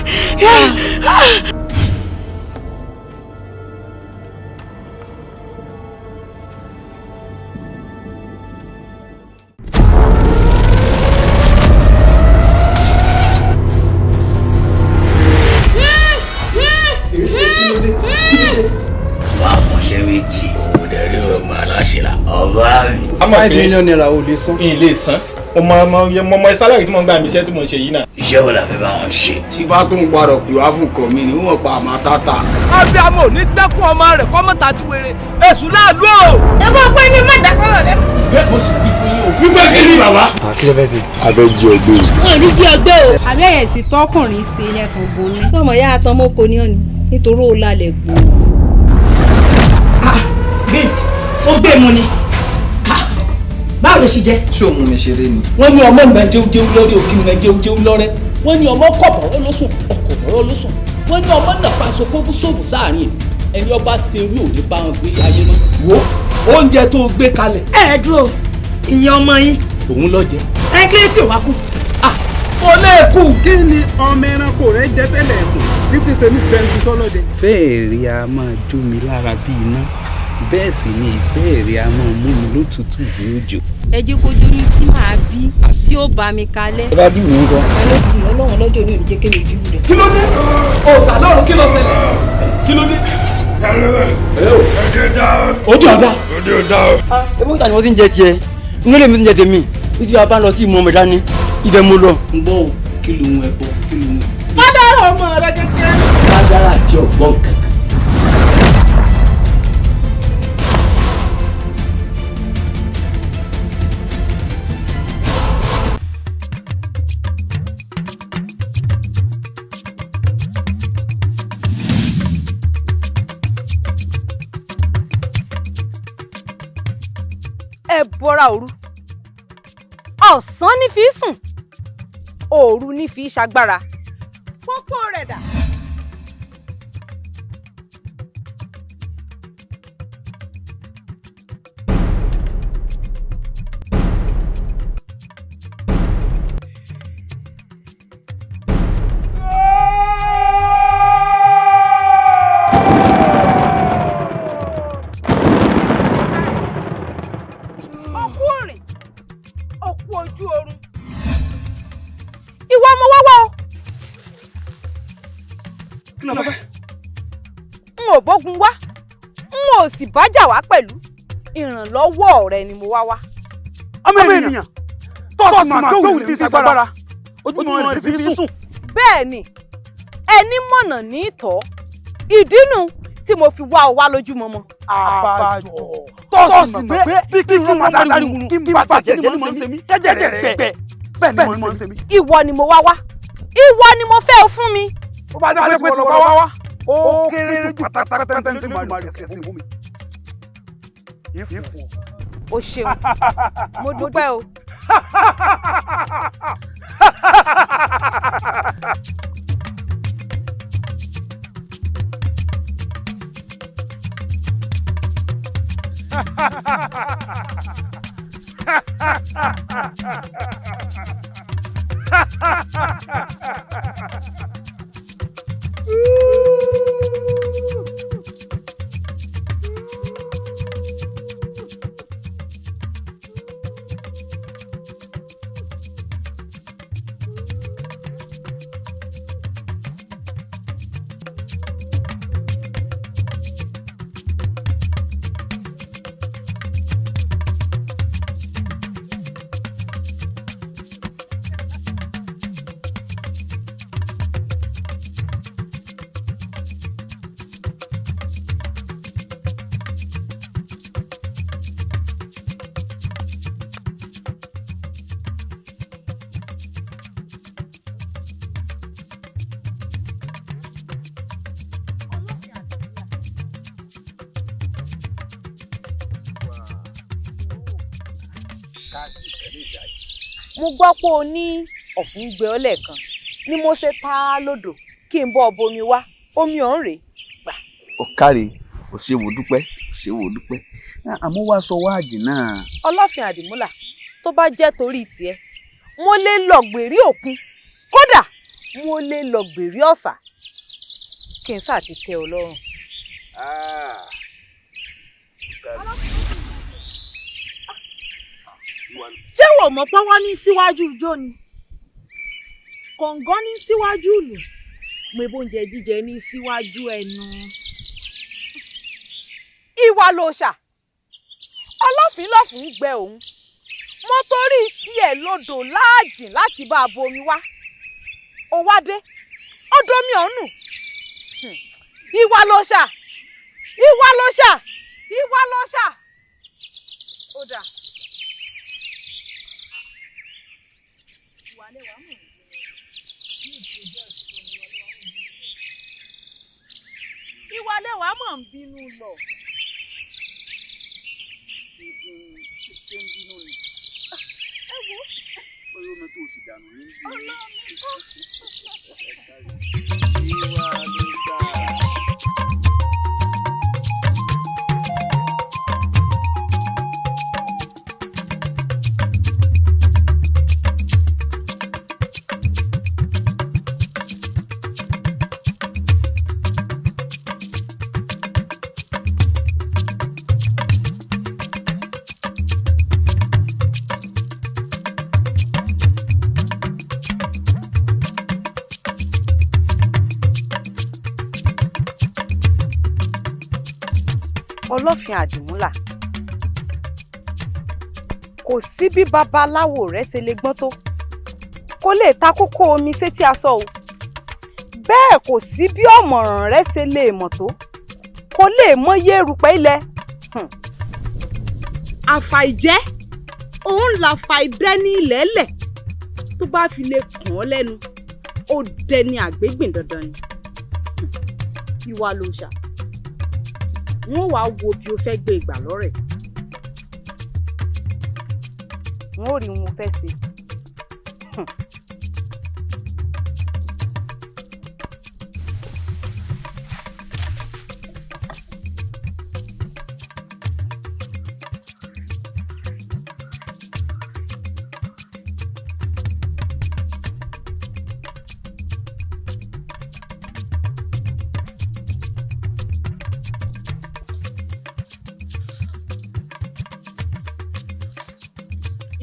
méjì òun dẹ̀rí ọmọ aláṣẹlá ọba mi. $5 million ò lè san. ilé san ọmọ sálárì tí mo ń gbà mí iṣẹ́ tí mo ṣe yìí náà. iṣẹ́ wo la fẹ́ bá wọn ṣe. tí bá tó ń parọ̀ pé wá fún nǹkan mi ni wọ́n pa àmọ́ tata. abiyamọ ò ní gbẹ́kún ọmọ rẹ̀ kọ́mọ́ta ti wéré èṣù láàlú o. ẹ bọ́ pé ní má dasọ́rọ̀ lẹ́nu. bẹ́ẹ̀ mo sì wí fún yín o. wípé kí ni bàbá. kí ló fẹ́ ṣe. abẹ́ jí ọgbẹ́ o. wọn ò ní jí ọgbẹ́ o. àbí ẹ̀yẹ̀ sì tọkùnrin ṣe yẹn kan bò ní. tọmọ ya àtọmọkọ ni ọ ni nítorí ó lálẹ́ gbò. bí ó gbé mu ni báwo ló ṣe jẹ. ṣé òun mi ṣeré ni. wọ́n ní ọmọ nǹkan jẹun lọ́rẹ́ òtí nǹkan jẹun lọ́rẹ́ wọ́n ní ọmọ kọ̀bọ̀rọ̀ lóṣùn ọkọ̀bọ̀rọ̀ lóṣùn wọ́n ní ọmọ náà faṣọ kókó sóòbù sáàrin ẹni ọba ṣe rí òní bá wọn gbé ayé mọ́. wo oúnjẹ tó gbé kalẹ̀. ẹ dúró ìyẹn ọmọ yín. òun lọ jẹ. ẹ kí ló tí ò wá kú. kò lè kú. kí ni ọmọ ẹranko rẹ jẹ tẹ́lẹ̀ ẹ̀kọ́ títí sẹ́mi bẹ́ńkì sọ́lọ́dẹ. fẹ́ẹ̀rí a máa jó mi lára bí iná bẹ́ẹ̀ sì ni ìfẹ́ẹ̀rí a máa mú mi lótùtù bí òjò. ẹ jẹ́ kó dórí tí màá bí tí ó bá mi kalẹ̀. ẹ bá bí mi nǹkan. ẹ ló kù ọlọ́run lọ́jọ́ ní òní jẹ́ kémi bí rẹ̀. kí ló dé òòsà lọ́run kí ló ṣẹlẹ̀ kí ló dé. ojú ọ̀dà. ojú ọ̀dà. ẹ bó ta ni wọ́n ti ń jẹ tiẹ̀ inú lèmi ti ń jẹ tèmi títí a bá lọ sí ìmọ̀ mẹ́ta ní ibẹ̀ mo lọ. ń bọ̀ kí ló ń ẹ bọ̀ kí ló ń ẹ. fádàrọ̀ ọmọ rẹ kékeré. alágbára àti ọ̀gbọ́n kankan. ẹ bọra òru ọ̀sán ní fi sùn òru ní fi ṣagbára pópó rẹ̀ dà. Bógun wá n ò sì bájà wá pẹ̀lú ìrànlọ́wọ́ rẹ ni mo wá wá. ọmọ ènìyàn tó sì máa tó wù ní ìsagbára ojúmọ́ rẹ̀ fi sùn. bẹ́ẹ̀ ni ẹni mọ̀nà ní ìtọ́ ìdínú tí mo fi wá ọ wá lójúmọmọ. àbájọ tó sì mọ̀ pé bí kí n máa dárí wù kí n bá tàjẹ́ ní mọ̀ ń ṣe mí jẹ́jẹ́ rẹ̀ bẹ́ẹ̀ bẹ́ẹ̀ ni mọ̀ ń ṣe mí. ìwọ ni mo wá wá ìwọ ni mo fẹ́ fún mi. ó bá jẹ́ pé tí wọ́n lọ wá ó kéré jù pátápátá tí màá máa rẹ̀ sí fún mi. o ṣeun mo dúpẹ́ o. mo gbọ́ pé o ní ọ̀fun gbẹ ọ́ lẹ́ẹ̀kan ni mo ṣe ta lódò kí n bọ́ bomi wá omi ọ̀hún rèé gbà. ó káre ó ṣe wò dúpẹ́ ó ṣe wò dúpẹ́ àmọ́ wá sọ wáàjì náà. ọlọ́fin àdìmúlà tó bá jẹ́ torí tiẹ̀ mo lè lọ gbèrí òkun kódà mo lè lọ gbèrí ọ̀sà kí n sáà ti tẹ́ ọ lọ́rùn. ṣé wò mọ̀ pé wọ́n ní síwájú ijó ni kọ̀ǹgọ́ ní síwájú ìlú mo oúnjẹ jíjẹ ní síwájú ẹnu. ìwà lòṣà ọlọ́fin lọ́fun gbẹ òun mo torí tiẹ̀ lodò láàjìn láti bá a bomi wá ó wá dé ó domi ọ̀nù ìwà lòṣà ìwà lòṣà ìwà lòṣà ó dà. ìwà lẹ́wà mọ̀ ń bínú lọ. ṣé ń bínú ni. ẹ wo. bóyá omi tó sì dànù ní bí. ọlọ́run ìwà ló dáa. ọlọ́fin àdìmúlà kò sí bí babaláwo rẹ̀ ṣe lè gbọ́n tó kó lè ta kókó omi sétí aṣọ o bẹ́ẹ̀ kò sí bí ọ̀mọ̀ràn rẹ ṣe lè mọ̀ tó kò lè mọyé erùpẹ̀ ilẹ̀. àfàìjẹ́ òun là fàìbẹ́ ní ilẹ̀ lẹ̀ tó bá fi lè kàn ọ́ lẹ́nu ó dẹni àgbégbìn dandan ni. ìwà ló ṣà wọ́n wàá wo bí o fẹ́ gbé ìgbà lọ́rẹ̀. wọn ò rí wọn fẹ́ ṣe.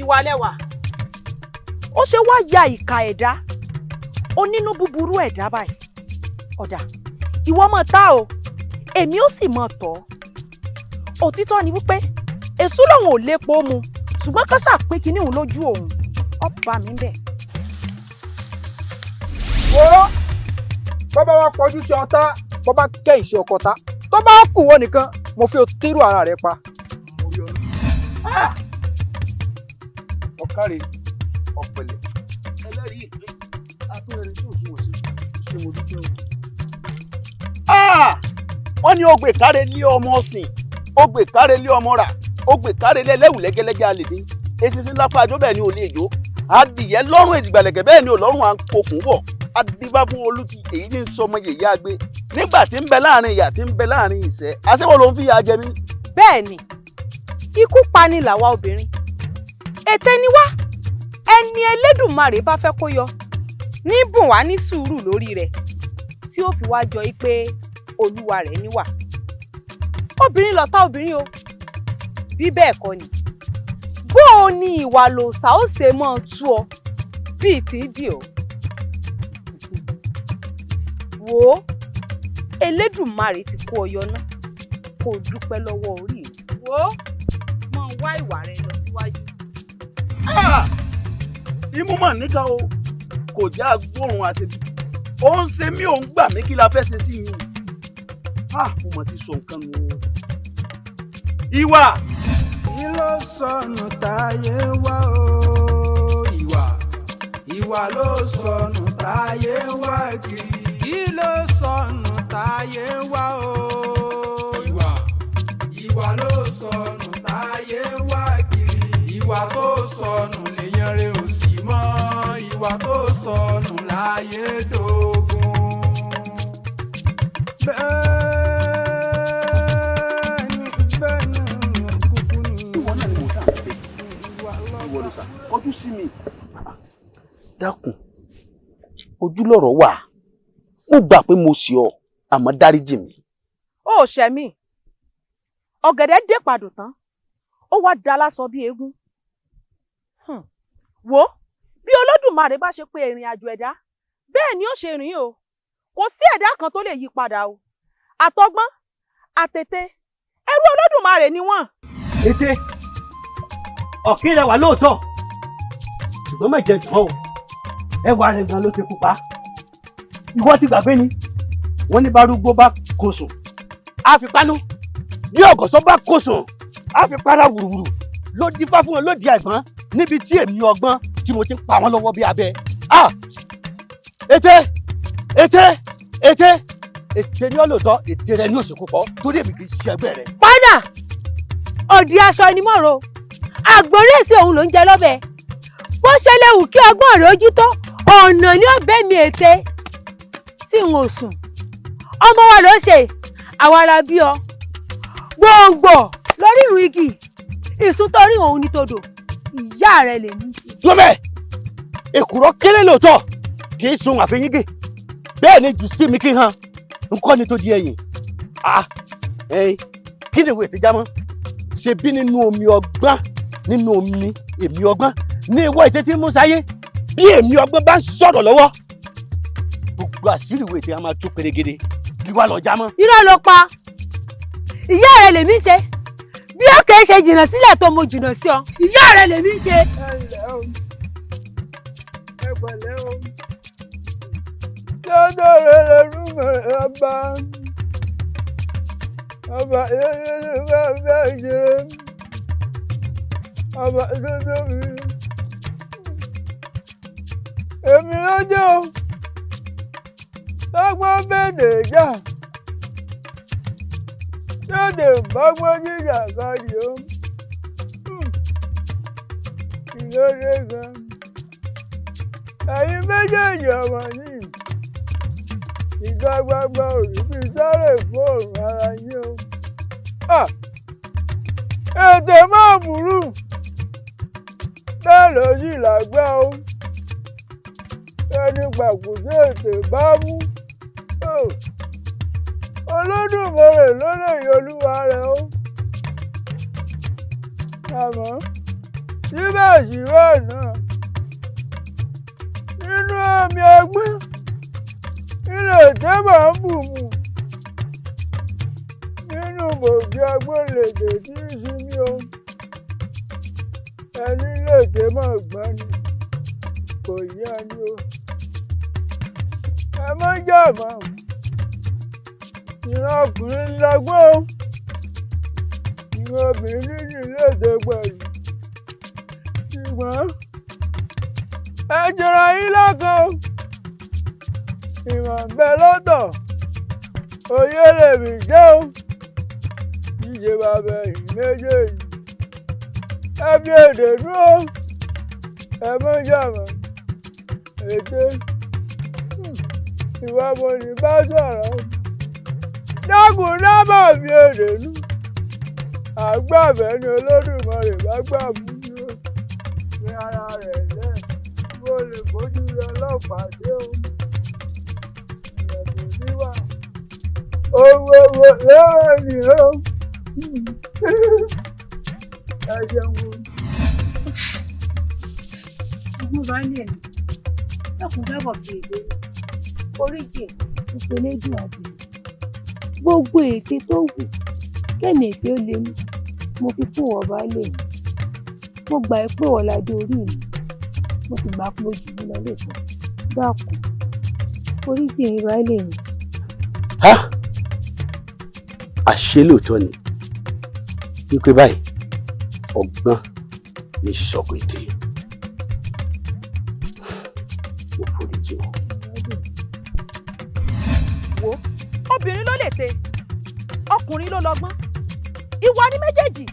ìwà lẹ́wà ó ṣe wá ya ìka ẹ̀dá onínú búburú ẹ̀dá báyìí. ọ̀dà ìwọ mọ̀ tá o èmi ó sì mọ̀ tọ́. òtítọ́ ni wípé èṣù lòun ò lépo mu ṣùgbọ́n ká ṣàpé kinní òun lójú òun ọba mi bẹ̀. wo bọ́bá wa kọjú sí ọ̀tá bọ́bá kẹ́yìn sí ọkọ̀tá tó bá kù wọ́n nìkan mo fi òtírù ara rẹ̀ pa. ọ̀kárẹ̀ ọ̀pẹ̀lẹ̀ ẹlẹ́rìí ìpín àtúnyẹ̀rẹ̀ tí òṣùwọ̀n sí ṣe mo dúpẹ́ o. wọ́n ní ogbè kárẹ̀ lé ọmọ ọ̀sìn ogbè kárẹ̀ lé ọmọ rà ogbè kárẹ̀ lé ẹlẹ́wù lẹ́gẹ́lẹ́gẹ́ àlèdè eṣinṣin lápá àjọ bẹ́ẹ̀ ni ò lè jó adìyẹ lọ́rùn èjìgbàlẹ̀kẹ̀ bẹ́ẹ̀ ni ò lọ́rùn à ń kokùn bọ̀ adìbá fún olùtì èyí ní sọmọ yèyé àgbẹ̀ nígbà tí ń bẹ láàrin ìyà tí ń bẹ láàrin ìṣẹ́ àṣewọ́ ló ń fi ìyà jẹ mí. bẹ́ẹ̀ ni ikú pani làwa obìnrin ètè ni wá ẹni Elédùmarè bá fẹ́ kó yọ ní bùn wá ní sùúrù lórí rẹ̀ tí ó fi wá jọ yí pé olúwa rẹ̀ níwà. obìnrin lọ̀tá obìnrin o bí bẹ́ẹ̀ kọ́ ni bó o ní ìwà lòsà ó ṣe mọ́ ọ tú ọ bíi tí dì ó. wò ó Elédùmarè ti kó ọ yọ náà kó o dúpẹ́ lọ́wọ́ orí rẹ̀. wò ó mọ̀ ń wá ìwà rẹ lọ síwájú. imú mà níkà o kò já gbóòórùn àṣebí ó ń ṣe mí òun gbà mí kí la fẹ́ ṣe sí yín mo mọ̀ ti sọ nǹkan nù. ìwà. kí ló sọnù táyé wá o ìwà ló sọnù táyé wá kiri kí ló sọnù táyé wá o ìwà ló sọnù táyé wá kiri ìwà tó sọnù lèèyàn rẹ̀ ò sí mọ́ ìwà tó sọnù láyé dógún. kọjú sí mi. dákun ojúlọ̀rọ̀ wà ó gbà pé mo ṣì ọ́ àmọ́ dáríjì mi. ó ṣẹ̀ mí ọ̀gẹ̀dẹ̀ dé padù tán ó wá da lásọ bí eégún. wò bí Olódùmarè bá ṣe pé ìrìn àjò ẹ̀dá bẹ́ẹ̀ ni ó ṣe rìn o kò sí ẹ̀dá kan tó lè yí padà o àtọgbọ́n àtètè ẹrú Olódùmarè ni wọ́n. ètè ọ̀kín rẹwà lóòótọ́ ṣùgbọ́n mẹ̀jẹ̀ jàn ó ẹwà rẹ̀ gan ló ti kú pa. ìwọ ti gbàgbé ni wọ́n ní bárúgbó bá kó sùn á fi pánú bí ọ̀gọ̀sọ́ bá kó sùn á fi para wùrùwùrù ló dífá fún wọn ló di àìgbọ́n níbi tí èmi ọgbọ́n tí mo ti ń pa wọ́n lọ́wọ́ bí abẹ. ètè ní ọlọ́tọ̀ ètè rẹ ní òṣèkú pọ̀ torí èmi kì í ṣe ẹgbẹ́ rẹ. padà òdì aṣọ ẹni mọ̀rọ̀ àgbórí èsì òun ló ń jẹ lọ́bẹ̀ bó ṣe lè wù kí ọgbọ́n rẹ̀ ojú tó ọ̀nà ní ọ̀bẹ mi ète tí n ò sùn ọmọ wa ló ṣe àwara bí ọ gbòǹgbò lórí ìrù igi ìsúntọ́rí òun ní todò ìyá rẹ lè ní í ṣe. lọ́bẹ̀ èkùrọ́ kéré lóòótọ́ kì í sun àfẹ́yíngè bẹ́ẹ̀ ni jù sí mi kí n hàn nǹkan ni tó di ẹ̀yìn kí ni ìwé ìtìjámọ́ ṣe bí nínú omi ọgbọ́n nínú omi èmi ọgbọ́n ní ìwọ ìtẹ́tí mú sáyé bí èmi ọgbọ́n bá ń sọ̀rọ̀ lọ́wọ́ gbogbo àṣírí ìwé ìtẹ́ a máa tú pérégede kí wàá lọ jámọ́. irọ́ ló pa ìyá rẹ lèmi ṣe bí ó kèé ṣe jìnnà sílẹ̀ tó mo jìnnà sí ọ ìyá rẹ lèmi ṣe. lọ́dọ̀ rẹ̀ lẹ́rú mẹ́rin ọba yẹ́yẹ́ ní bẹ́ẹ̀ ìṣeré ọba tó tóbi. Èmi lọ́jọ́ tọ́gbọ́n bèdè jà tóde bọ́gbọ́n jíjà kárí o. Ìlódé gan. Ẹ̀yin méjèèjì ọmọ yìí ìta gbagba òrùbí sáré fóònù ara yín o. Ètè máa burú bẹ́ẹ̀ ló sì lágbá o. Ẹni pàkúté ètè bá mú. Olódùmarè ló lè yọ olúwa rẹ̀ o. Àmọ́ síbẹ̀síbẹ̀ náà nínú àmì ẹgbẹ́ ilé ìtẹ́ máa ń bù mù. Nínú bògì agbólédè tí ń sinmi o. Ẹni ilé ìtẹ́ máa gbọ́n ni kò yá ni o. Ẹ má jà mọ́. Ìran ọkùnrin lágbọ́n o. Ìran obìnrin ní ilé ìtẹ́ pẹ̀lú. Ṣùgbọ́n ẹ jọra yín lọ́kàn o. Ìmọ̀ ń bẹ lọ́tọ̀. Oyè lèmi jẹ́ o. Jíjẹ bàbá ẹ̀yìn méjèèjì. Ẹ fi èdè dúró. Ẹ mọ́ jàmọ́. Èdè. Ìwà mo ní bá sọ̀rọ̀. Dákun dábàá fi èdè nù. Àgbàbẹ́ ni Olódùmarè bá gbà mú ní o. Ní ara rẹ̀ lẹ́. Mo lè bójú lọ ọlọ́pàá dé o. Ìrẹ̀lẹ̀ níwà. Owó lọ́wọ́ ni o. Ẹ jẹun. Ọgbọ́n bá ní ẹ̀mí. Dákun dábọ̀ fi èdè nù. Oríjì ìpele dùn àdùn. Gbogbo ète tó wù kẹ́mi ète ó lé mú. Mo fi fún ọba lè mú. Mo gbà ẹ́ pé ọ̀làdé orí mi. Mo sì gbà pé ojú mi lọ lẹ́kọ̀ọ́. Dákun oríjì ìrọ̀ ẹ̀ lè mú. Àṣé lóòótọ́ ni wípé báyìí ọgbọ́n ní ṣọ̀kọ̀ èdè. Mo foríjì wọn. Wo obìnrin ló lè ṣe ọkùnrin ló lọ́gbọ́n ìwà ní méjèèjì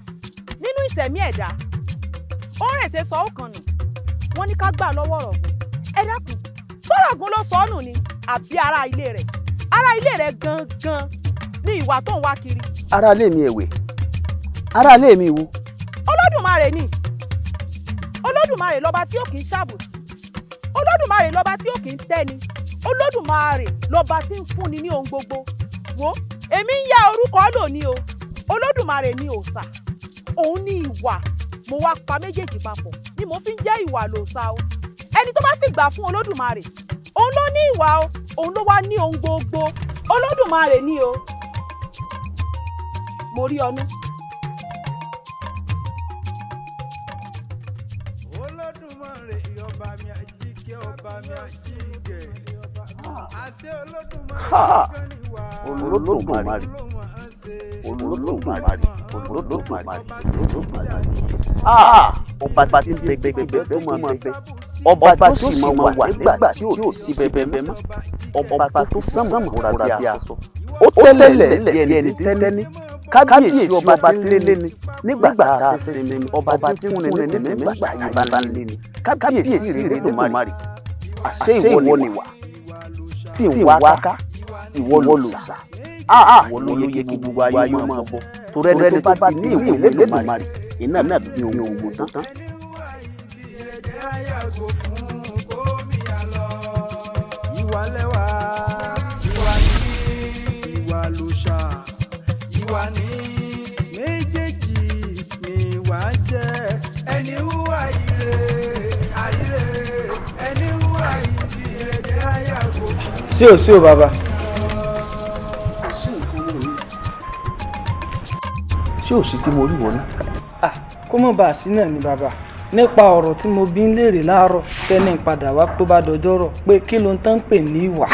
nínú ìṣẹ̀mí ẹ̀dá ó rìn ṣe sọ ọkàn nù wọ́n ní ká gbà lọ́wọ́ ọ̀rọ̀gùn ẹ dákun sọ̀rọ̀gùn ló sọ ọ́ nù ni àbí ará ilé rẹ̀ gangan ní ìwà tó ń wá kiri. Ará ilé mi ẹ̀wẹ̀ ará ilé mi wo. Olódùmarè ni Olódùmarè lọ́ba tí ó kì í ṣàbòsí Olódùmarè lọ́ba tí ó kì í tẹ́ni Olódùmarè lọ́ba tí ń fúnni ní ohun gbogbo wo èmi ń yá orúkọ lò ní o Olódùmarè ní òòṣà òun ní ìwà mo wá pa méjèèjì papọ̀ ni mo fi ń jẹ́ ìwà lòòṣà o ẹni tó bá sì gbà fún Olódùmarè òun ló ní ìwà o òun ló wá ní ohun gbogbo Olódùmarè ní o mo rí ọnú. Olódùmarè ọba mi àjíkẹ́ ọba mi àjíkẹ́ àṣẹ Olódùmarè ọba tí ń bẹ gbẹgbẹgbẹ tó máa bẹ ọba tó sì máa wà nígbà tí ò sí bẹbẹ mọ́ ọba tó sánmọ̀ kóra bí aṣọ ó tẹ́lẹ̀ bí ẹni tẹ́lẹ̀ ní kábíyèsí ọba tí ń lé ní nígbà tá a sinmi ọba tí ń fún ní nísìnyí nígbà tá a bá ń lé ní kábíyèsí rẹ̀ Olódùmarè àṣẹ ìwọ ni wà tí ń wá ká ìwọ ló sà ìwọ ló yẹ kí gbogbo ayé máa bọ torí ẹni tó bá ti ní ìwé Olódùmarè iná náà bí ohun ògbó tán. Ìwà lẹ́wà ìwà ní ìwà lòṣà ìwà ní méjèèjì ni ìwà jẹ́ ẹni hùwà ire àríre ẹni hùwà ibi ẹ̀jẹ̀ àyàgò fún. Sí o bàbá. Ṣé ò sí tí mo rí wọn ní. Kó mọ̀ bá a sí náà ni bàbá nípa ọ̀rọ̀ tí mo bí ń léèrè láàárọ̀ tẹ́ni padà wá tó bá dọjọ́ rọ̀ pé kí ló ń tán pè ní ìwà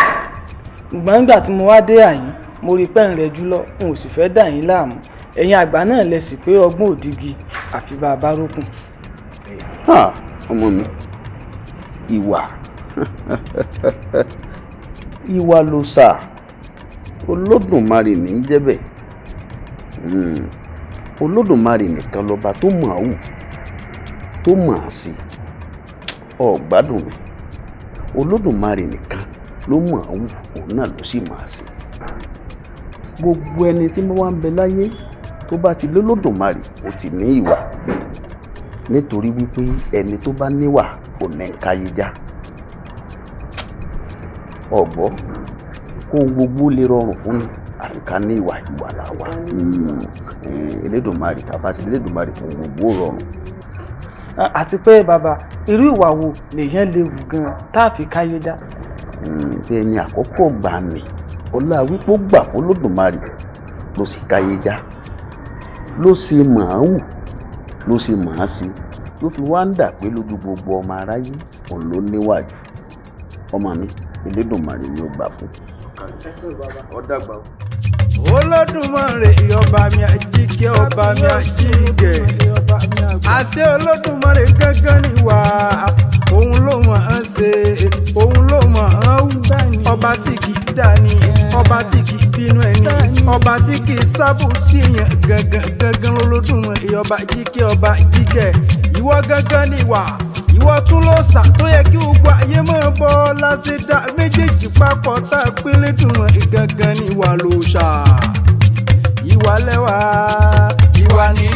ìgbọ́n nígbà tí mo wá dé àyín mo rí pẹ́ ń rẹ jùlọ n ò sì fẹ́ dà yín láàmú ẹ̀yin àgbà náà lẹ sì pé ọgbọ́n òdigi àfi bá a bá rókùn. ọmọ mi ìwà ìwà ló sà Olódùmarè ní í jẹ́ bẹ́ẹ̀ Olódùmarè nìkan lọ́ba tó mọ̀ ọ́ wù tó mọ̀ ọ́ sí ọ̀gbádùn mi Olódùmarè nìkan ló mọ̀ ọ́ wù òun náà ló sì mọ̀ ọ́ sí gbogbo ẹni tí mo wá ń bẹ láyé tó bá ti lólódùmarè ó ti ní ìwà nítorí wípé ẹni tó bá níwà kò ní káyé já ọ̀gbọ́ kóhun gbogbo lè rọrùn fún mi àfi ká ní ìwà làwà Elédùmarè tàbá ti Elédùmarè fún gbogbo rọrùn. àti pé bàbá irú ìwà wo lèèyàn lè wù gan tá a fi káyé já. bẹ́ẹ̀ ni àkọ́kọ́ gbà mí ọlá wípé ó gbà fún Olódùmarè ló sì káyé já ló sì mọ̀ ọ́n wù ló sì mọ̀ ọ́n sí ló fi wá ń dà pé lójú gbogbo ọmọ aráyé òun ló níwájú ọmọ mi Elédùmarè ni ó gbà fún. ọ̀dàgbà o. Olódùmarè ọba mi àjíkẹ́ ọba mi àjíkẹ́ àṣẹ Olódùmarè gángan ni wà òun ló mọ̀ ọ́n ṣe òun ló mọ̀ ọ́n wù ọba tí kì í dání ọba tí kì í bínú ẹni ọba tí kì í sábò sí èèyàn gángan lọ́lọ́dúnmọ̀ ọba jíkẹ́ ọba jíkẹ́ ìwọ gángan ni wà ìwọ tún ló sà tó yẹ kí gbogbo ayé máa bọ́ lásìdá méjèèjì papọ̀ tá a pélé dùnmọ̀ gángan ni wà ló ṣà ìwà lẹ́wà ìwà ní